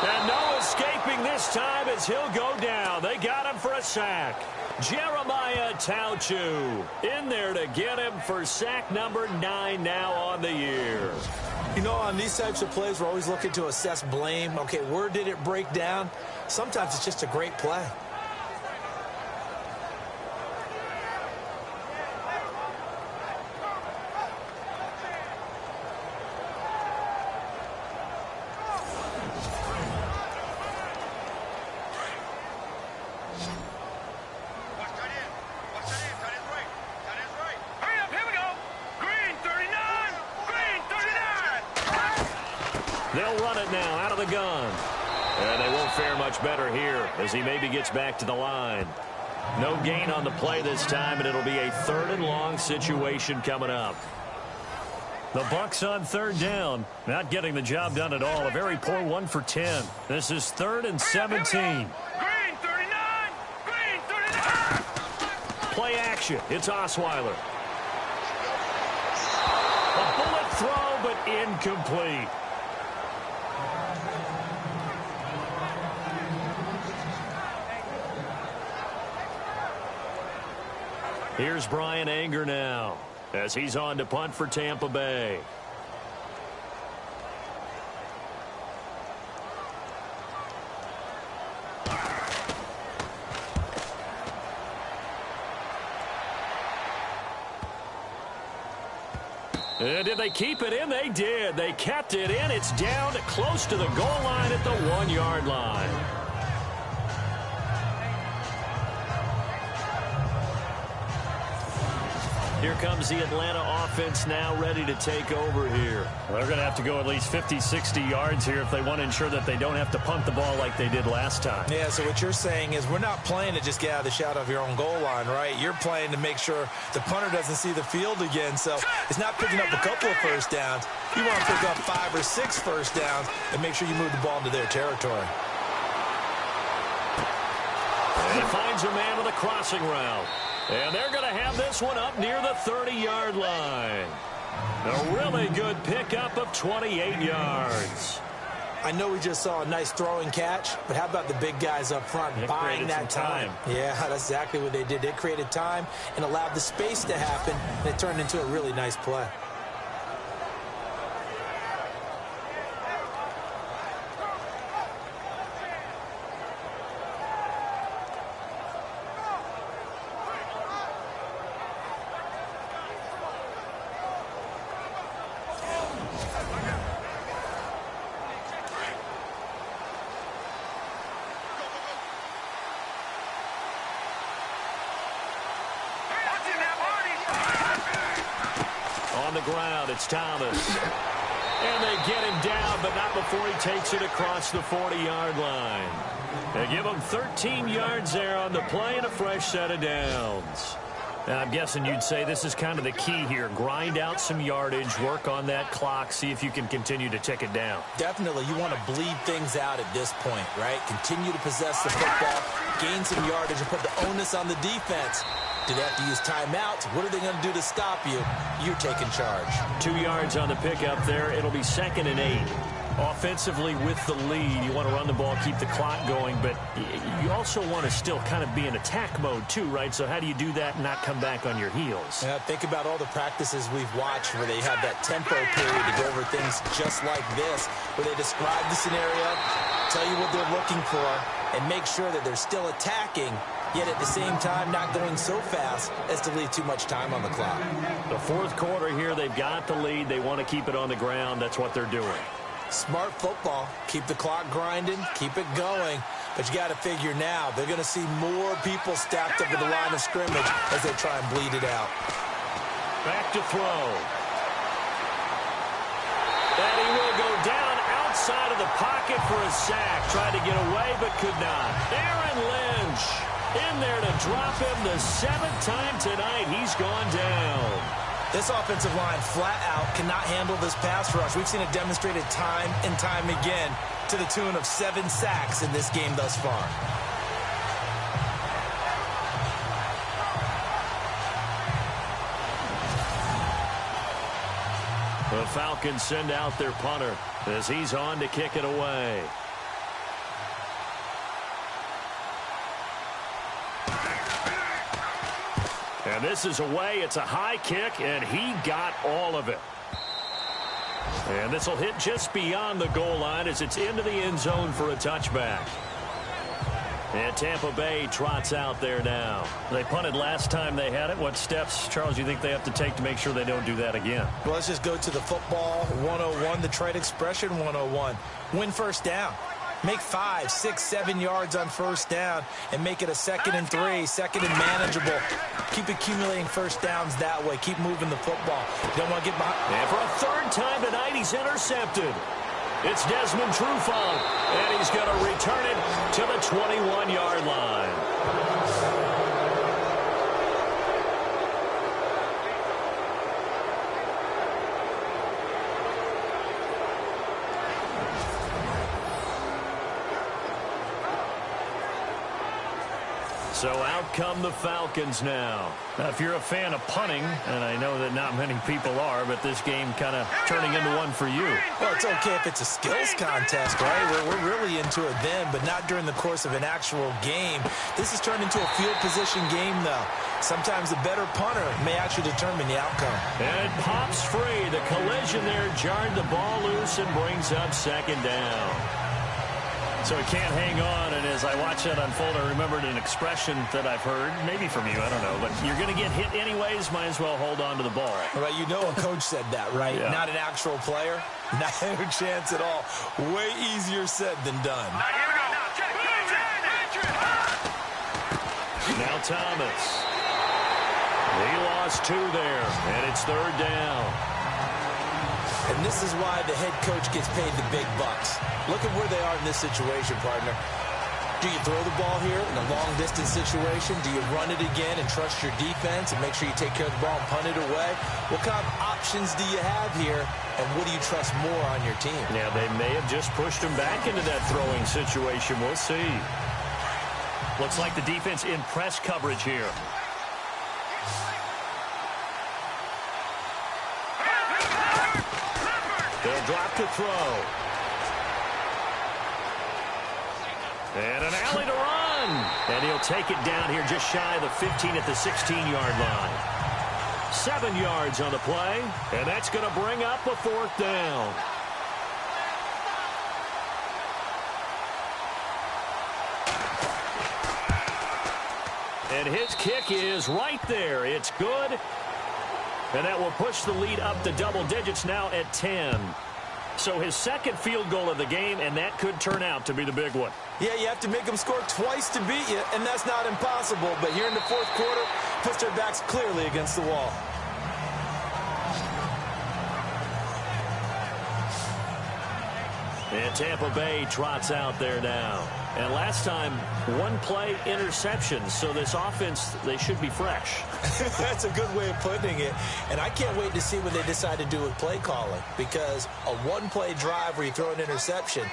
And no escaping this time as he'll go down. They got him for a sack. Jeremiah Tauchu in there to get him for sack number 9 now on the year. You know, on these types of plays, we're always looking to assess blame. Okay, where did it break down? Sometimes it's just a great play. They'll run it now out of the gun. And they won't fare much better here as he maybe gets back to the line. No gain on the play this time, and it'll be a 3rd and long situation coming up. The Bucs on 3rd down. Not getting the job done at all. A very poor 1 for 10. This is 3rd and 17. Green 39! Green 39! Play action. It's Osweiler. A bullet throw, but incomplete. Here's Brian Anger now as he's on to punt for Tampa Bay. And did they keep it in? They did. They kept it in. It's down close to the goal line at the 1-yard line. Here comes the Atlanta offense now ready to take over here. Well, they're going to have to go at least 50, 60 yards here if they want to ensure that they don't have to punt the ball like they did last time. Yeah, so what you're saying is we're not playing to just get out of the shadow of your own goal line, right? You're playing to make sure the punter doesn't see the field again. So it's not picking up a couple of first downs. You want to pick up 5 or 6 first downs and make sure you move the ball into their territory. And he finds a man with a crossing route. And they're going to have this one up near the 30-yard line. A really good pickup of 28 yards. I know we just saw a nice throwing catch, but how about the big guys up front buying that time? Yeah, that's exactly what they did. They created time and allowed the space to happen, and it turned into a really nice play. On the ground, it's Thomas. And they get him down, but not before he takes it across the 40-yard line. They give him 13 yards there on the play and a fresh set of downs. Now, I'm guessing you'd say this is kind of the key here. Grind out some yardage, work on that clock, see if you can continue to tick it down. Definitely. You want to bleed things out at this point, right? Continue to possess the football, gain some yardage, and put the onus on the defense. Do they have to use timeouts? What are they going to do to stop you? You're taking charge. 2 yards on the pickup there. It'll be 2nd and 8. Offensively with the lead, you want to run the ball, keep the clock going, but you also want to still kind of be in attack mode too, right? So how do you do that and not come back on your heels? Yeah, think about all the practices we've watched where they have that tempo period to go over things just like this, where they describe the scenario, tell you what they're looking for, and make sure that they're still attacking, yet at the same time not going so fast as to leave too much time on the clock. The 4th quarter here, they've got the lead. They want to keep it on the ground. That's what they're doing. Smart football. Keep the clock grinding, keep it going. But you got to figure now, they're going to see more people stacked up at the line of scrimmage as they try and bleed it out. Back to throw. And he will go down outside of the pocket for a sack. Tried to get away, but could not. Aaron Lynch in there to drop him the 7th time tonight. He's gone down. This offensive line flat out cannot handle this pass rush. We've seen it demonstrated time and time again to the tune of 7 sacks in this game thus far. The Falcons send out their punter as he's on to kick it away. And this is away. It's a high kick, and he got all of it. And this will hit just beyond the goal line as it's into the end zone for a touchback. And Tampa Bay trots out there now. They punted last time they had it. What steps, Charles, do you think they have to take to make sure they don't do that again? Well, let's just go to the football 101, the trade expression 101. Win first down. Make 5, 6, 7 yards on first down and make it a 2nd and 3, 2nd and manageable. Keep accumulating first downs that way. Keep moving the football. You don't want to get behind. And for a 3rd time tonight, he's intercepted. It's Desmond Trufant, and he's going to return it to the 21-yard line. So out come the Falcons now. Now, if you're a fan of punting, and I know that not many people are, but this game kind of turning into one for you. Well, it's okay if it's a skills contest, right? We're really into it then, but not during the course of an actual game. This has turned into a field position game, though. Sometimes the better punter may actually determine the outcome. And it pops free. The collision there jarred the ball loose and brings up second down. So it can't hang on, and as I watch that unfold, I remembered an expression that I've heard, maybe from you, I don't know, but you're going to get hit anyways, might as well hold on to the ball. Right, you know a coach said that, right? Yeah. Not an actual player. Not a chance at all. Way easier said than done. Now Thomas. He lost 2 there, and it's third down. And this is why the head coach gets paid the big bucks. Look at where they are in this situation, partner. Do you throw the ball here in a long-distance situation? Do you run it again and trust your defense and make sure you take care of the ball and punt it away? What kind of options do you have here, and what do you trust more on your team? Now, they may have just pushed him back into that throwing situation. We'll see. Looks like the defense in press coverage here. They'll drop to throw. And an alley to run. And he'll take it down here just shy of the 15 at the 16-yard line. 7 yards on the play. And that's going to bring up a fourth down. And his kick is right there. It's good. And that will push the lead up to double digits now at 10. So his second field goal of the game, and that could turn out to be the big one. Yeah, you have to make them score twice to beat you, and that's not impossible. But here in the fourth quarter, puts their backs clearly against the wall. And Tampa Bay trots out there now. And last time, 1 play interception. So this offense, they should be fresh. That's a good way of putting it. And I can't wait to see what they decide to do with play calling. Because a 1-play drive where you throw an interception,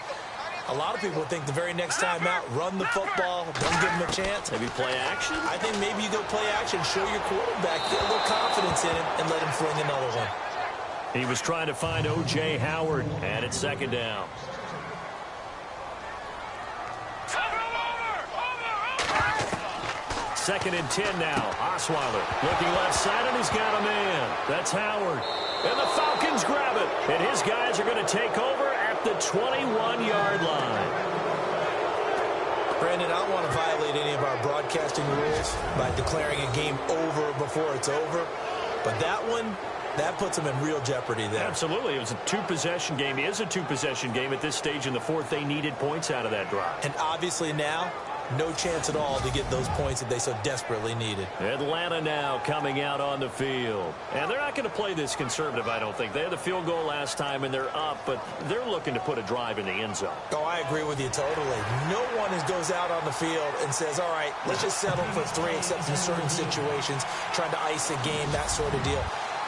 a lot of people think the very next time out, run the football, don't give them a chance. Maybe play action? I think maybe you go play action, show your quarterback, get a little confidence in him, and let him fling another one. He was trying to find O.J. Howard, and it's second down. Second and 10 now. Osweiler looking left side, and he's got a man. That's Howard. And the Falcons grab it. And his guys are going to take over at the 21-yard line. Brandon, I don't want to violate any of our broadcasting rules by declaring a game over before it's over. But that one, that puts them in real jeopardy there. Absolutely. It was a 2-possession game. It is a 2-possession game at this stage in the fourth. They needed points out of that drive. And obviously now, no chance at all to get those points that they so desperately needed. Atlanta now coming out on the field. And they're not going to play this conservative, I don't think. They had the field goal last time, and they're up, but they're looking to put a drive in the end zone. Oh, I agree with you totally. No one goes out on the field and says, all right, let's just settle for 3, except in certain situations, trying to ice a game, that sort of deal.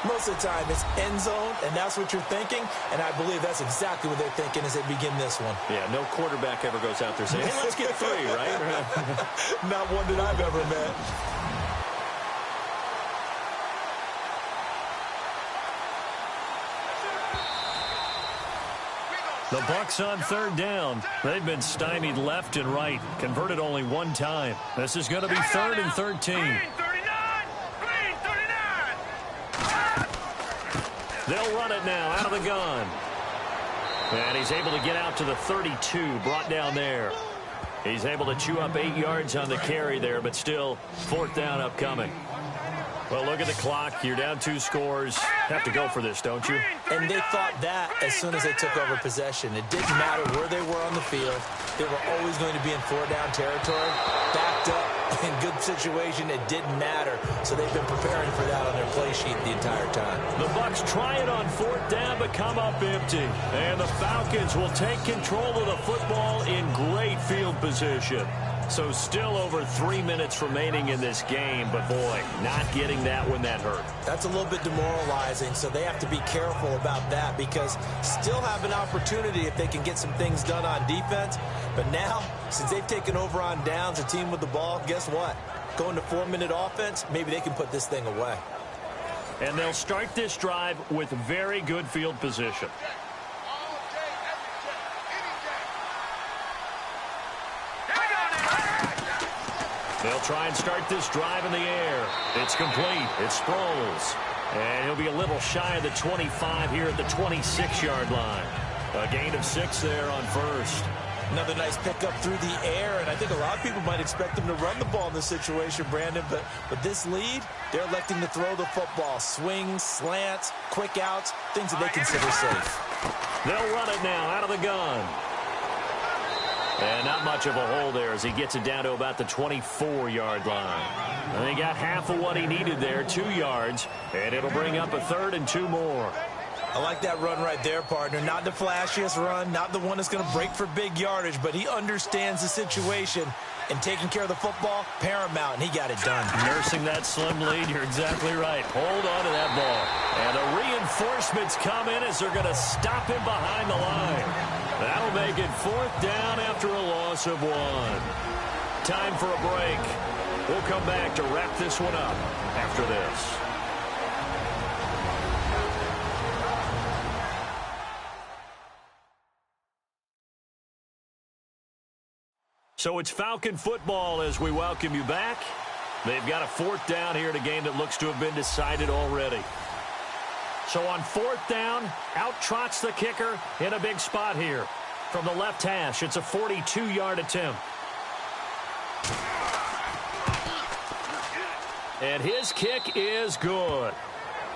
Most of the time, it's end zone, and that's what you're thinking, and I believe that's exactly what they're thinking as they begin this one. Yeah, no quarterback ever goes out there saying, hey, let's get 3, right? Not one that I've ever met. The Bucs on third down. They've been stymied left and right, converted only 1 time. This is going to be 3rd and 13. They'll run it now out of the gun. And he's able to get out to the 32, brought down there. He's able to chew up 8 yards on the carry there, but still 4th down upcoming. Well, look at the clock. You're down 2 scores. Have to go for this, don't you? And they thought that as soon as they took over possession. It didn't matter where they were on the field. They were always going to be in 4-down territory. Backed up in good situation, it didn't matter. So they've been preparing for that on their play sheet the entire time. The Bucs try it on 4th down, but come up empty. And the Falcons will take control of the football in great field position. So still over 3 minutes remaining in this game, but boy, not getting that when that hurt. That's a little bit demoralizing, so they have to be careful about that because still have an opportunity if they can get some things done on defense. But now, since they've taken over on downs, a team with the ball, guess what? Going to 4-minute offense, maybe they can put this thing away. And they'll start this drive with very good field position. They'll try and start this drive in the air. It's complete. It's Sproles. And he'll be a little shy of the 25 here at the 26-yard line. A gain of 6 there on first. Another nice pickup through the air, and I think a lot of people might expect them to run the ball in this situation, Brandon, but with this lead, they're electing to throw the football. Swings, slants, quick outs, things that they consider safe. They'll run it now out of the gun. And not much of a hole there as he gets it down to about the 24-yard line. And he got half of what he needed there, 2 yards, and it'll bring up a 3rd and 2 more. I like that run right there, partner. Not the flashiest run, not the one that's going to break for big yardage, but he understands the situation, and taking care of the football, paramount, and he got it done. Nursing that slim lead, you're exactly right. Hold on to that ball. And the reinforcements come in as they're going to stop him behind the line. That'll make it 4th down after a loss of 1. Time for a break. We'll come back to wrap this one up after this. So it's Falcon football as we welcome you back. They've got a 4th down here in a game that looks to have been decided already. So on 4th down, out trots the kicker in a big spot here. From the left hash, it's a 42-yard attempt. And his kick is good.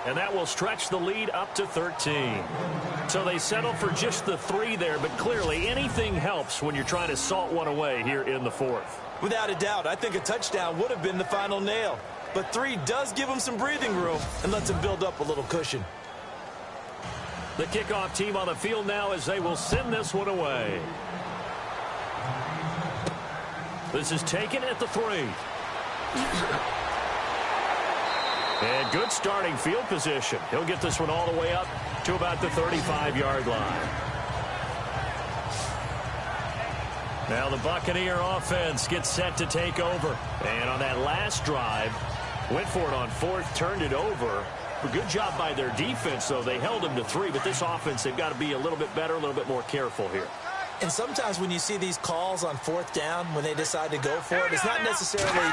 And that will stretch the lead up to 13. So they settle for just the 3 there, but clearly anything helps when you're trying to salt one away here in the 4th. Without a doubt, I think a touchdown would have been the final nail. But 3 does give them some breathing room and lets them build up a little cushion. The kickoff team on the field now as they will send this one away. This is taken at the 3. And good starting field position. He'll get this one all the way up to about the 35-yard line. Now the Buccaneer offense gets set to take over. And on that last drive, went for it on 4th, turned it over. A good job by their defense, though. They held him to 3, but this offense, they've got to be a little bit better, a little bit more careful here. And sometimes when you see these calls on 4th down, when they decide to go for it, it's not necessarily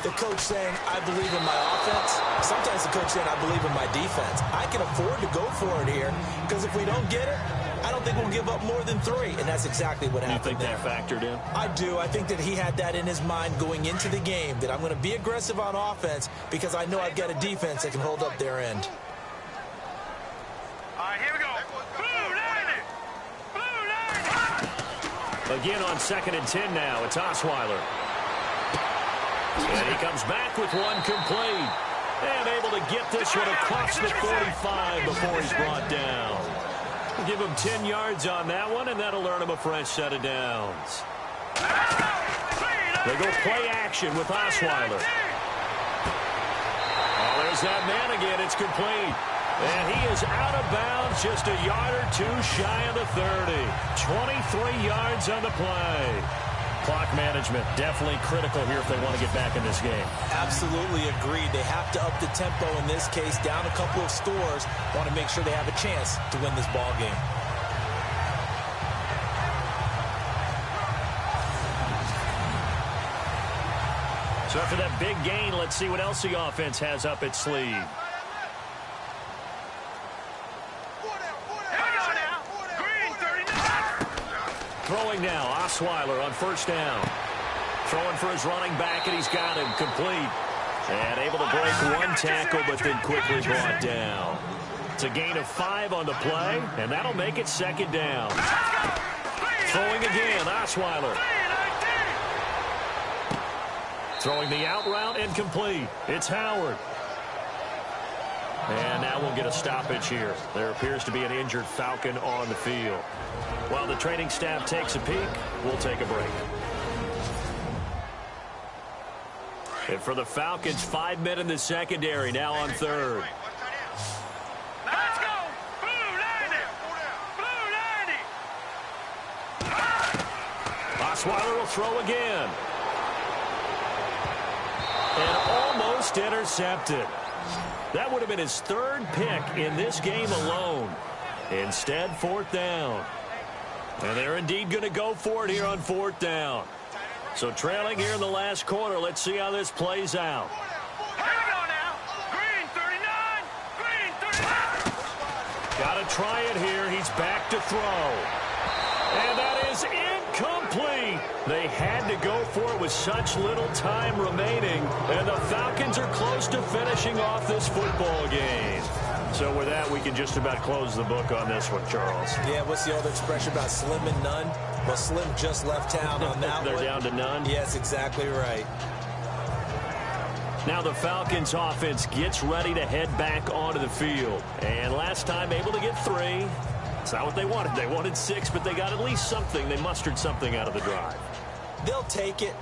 the coach saying, I believe in my offense. Sometimes the coach saying, I believe in my defense. I can afford to go for it here because if we don't get it, I don't think we'll give up more than 3, and that's exactly what happened. You think that factored in? I do. I think that he had that in his mind going into the game, that I'm going to be aggressive on offense because I know I've got a defense that can hold up their end. All right, here we go. Again on 2nd and 10 now. It's Osweiler. And he comes back with one complete. And able to get this one across the 45 before he's brought down. We'll give him 10 yards on that one, and that'll earn him a fresh set of downs. They go play action with Osweiler. Oh, there's that man again. It's complete. And he is out of bounds, just a yard or 2 shy of the 30. 23 yards on the play. Clock management definitely critical here if they want to get back in this game. Absolutely agreed. They have to up the tempo in this case, down a couple of scores. Want to make sure they have a chance to win this ball game. So after that big gain, let's see what else the offense has up its sleeve. Throwing now, Osweiler on 1st down. Throwing for his running back, and he's got him complete. And able to break one tackle, but then quickly brought down. It's a gain of 5 on the play, and that'll make it 2nd down. Throwing again, Osweiler. Throwing the out route, incomplete. It's Howard. And now we'll get a stoppage here. There appears to be an injured Falcon on the field. While the training staff takes a peek, we'll take a break. And for the Falcons, 5 men in the secondary, now on third. Let's go! Blue landing! Blue landing! Osweiler will throw again. And almost intercepted. That would have been his third pick in this game alone. Instead, fourth down. And they're indeed going to go for it here on fourth down. So trailing here in the last quarter, let's see how this plays out. Here we go now! Green 39! Green 39! Got to try it here. He's back to throw. And that is incomplete. They had to go for it with such little time remaining. And the Falcons are close to finishing off this football game. So with that, we can just about close the book on this one, Charles. Yeah, what's the old expression about slim and none? Well, Slim just left town on that They're one. down to none? Yes, exactly right. Now the Falcons offense gets ready to head back onto the field. And last time able to get 3. It's not what they wanted. They wanted 6, but they got at least something. They mustered something out of the drive. They'll take it.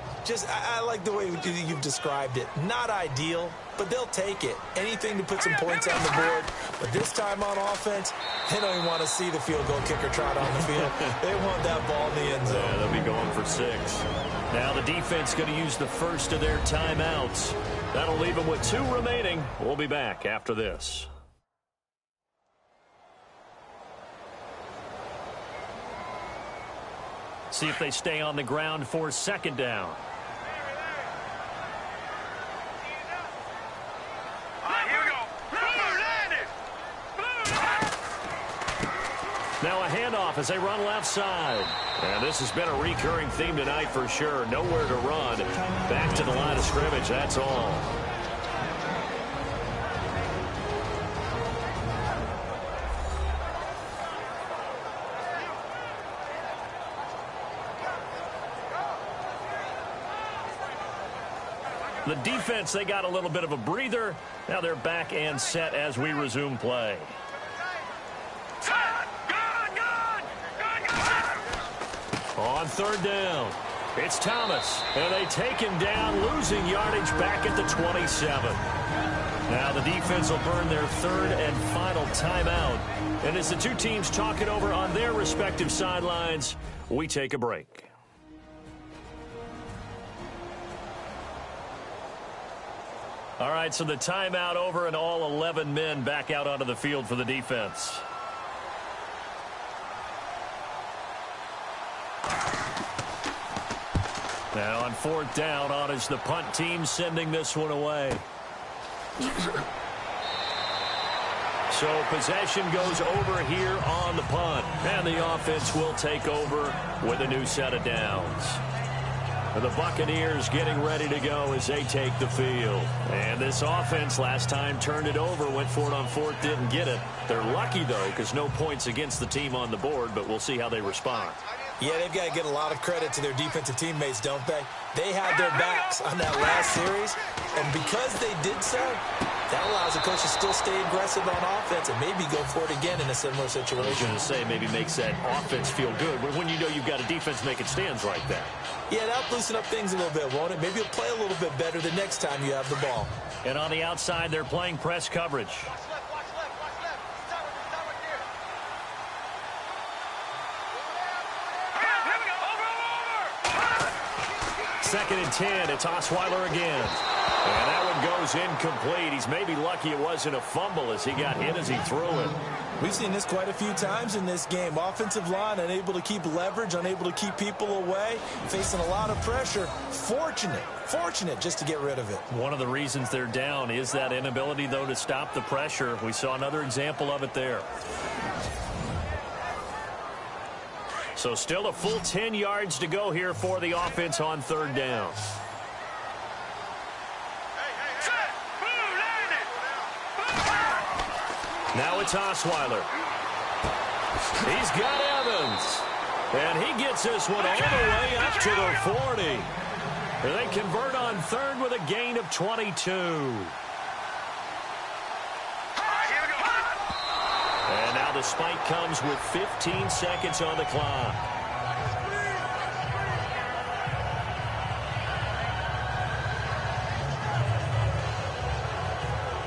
I like the way you've described it. Not ideal, but they'll take it. Anything to put some points on the board. But this time on offense, they don't even want to see the field goal kicker trot on the field. They want that ball in the end zone. Yeah, they'll be going for 6. Now the defense going to use the first of their timeouts. That'll leave them with 2 remaining. We'll be back after this. See if they stay on the ground for second down. Here we go! Blue landing! Blue! Now a handoff as they run left side. And this has been a recurring theme tonight for sure. Nowhere to run. Back to the line of scrimmage, that's all. The defense, they got a little bit of a breather. Now they're back and set as we resume play. On third down, it's Thomas. And they take him down, losing yardage back at the 27. Now the defense will burn their third and final timeout. And as the two teams talk it over on their respective sidelines, we take a break. All right, so the timeout over and all 11 men back out onto the field for the defense. Now on fourth down, on is the punt team sending this one away. So possession goes over here on the punt. And the offense will take over with a new set of downs. The Buccaneers getting ready to go as they take the field. And this offense last time turned it over, went for it on fourth, didn't get it. They're lucky, though, because no points against the team on the board, but we'll see how they respond. Yeah, they've got to get a lot of credit to their defensive teammates, don't they? They had their backs on that last series, and because they did so, that allows the coach to still stay aggressive on offense and maybe go for it again in a similar situation. I was going to say maybe makes that offense feel good, but when you know you've got a defense making stands like that. Yeah, that'll loosen up things a little bit, won't it? Maybe you'll play a little bit better the next time you have the ball. And on the outside, they're playing press coverage. Second and 10, it's Osweiler again. And that one goes incomplete. He's maybe lucky it wasn't a fumble as he got hit as he threw it. We've seen this quite a few times in this game. Offensive line unable to keep leverage, unable to keep people away, facing a lot of pressure. Fortunate just to get rid of it. One of the reasons they're down is that inability, though, to stop the pressure. We saw another example of it there. So still a full 10 yards to go here for the offense on third down. Now it's Osweiler. He's got Evans. And he gets this one all the way up to the 40. And they convert on third with a gain of 22. And now the spike comes with 15 seconds on the clock.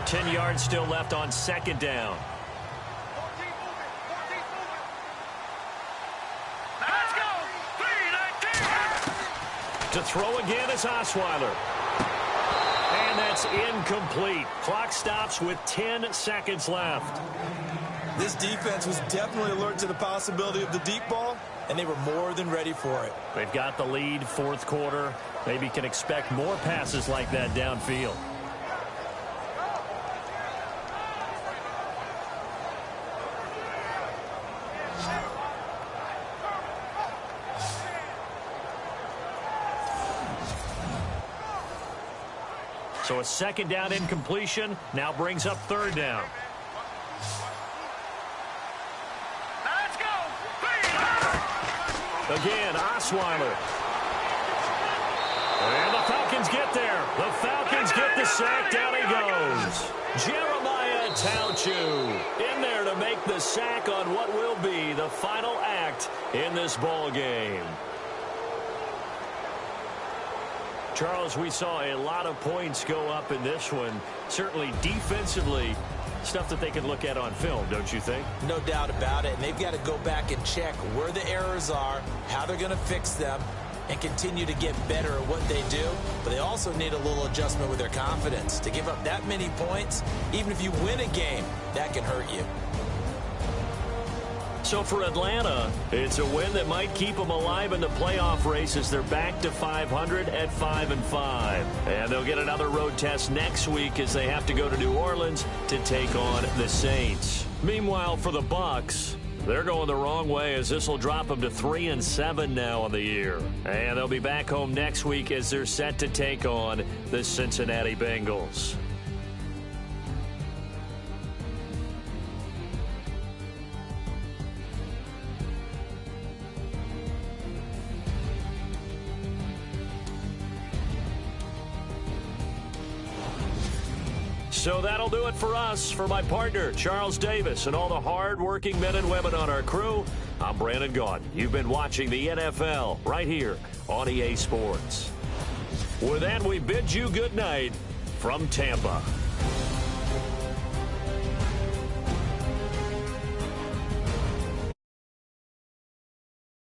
10 yards still left on second down. Let's go. 3-19. To throw again is Osweiler. And that's incomplete. Clock stops with 10 seconds left. This defense was definitely alert to the possibility of the deep ball, and they were more than ready for it. They've got the lead, fourth quarter. Maybe can expect more passes like that downfield. So a second down incompletion now brings up third down. Let's go. Again, Osweiler. And the Falcons get there. The Falcons get the sack. Down he goes. Jeremiah Tauchu in there to make the sack on what will be the final act in this ball game. Charles, we saw a lot of points go up in this one. Certainly defensively, stuff that they can look at on film, don't you think? No doubt about it. And they've got to go back and check where the errors are, how they're going to fix them, and continue to get better at what they do. But they also need a little adjustment with their confidence. To give up that many points, even if you win a game, that can hurt you. So for Atlanta, it's a win that might keep them alive in the playoff race as they're back to 500 at 5-5. And they'll get another road test next week as they have to go to New Orleans to take on the Saints. Meanwhile, for the Bucs, they're going the wrong way as this will drop them to 3-7 now on the year. And they'll be back home next week as they're set to take on the Cincinnati Bengals. So that'll do it for us. For my partner, Charles Davis, and all the hard-working men and women on our crew, I'm Brandon Gaudin. You've been watching the NFL right here on EA Sports. With that, we bid you good night from Tampa.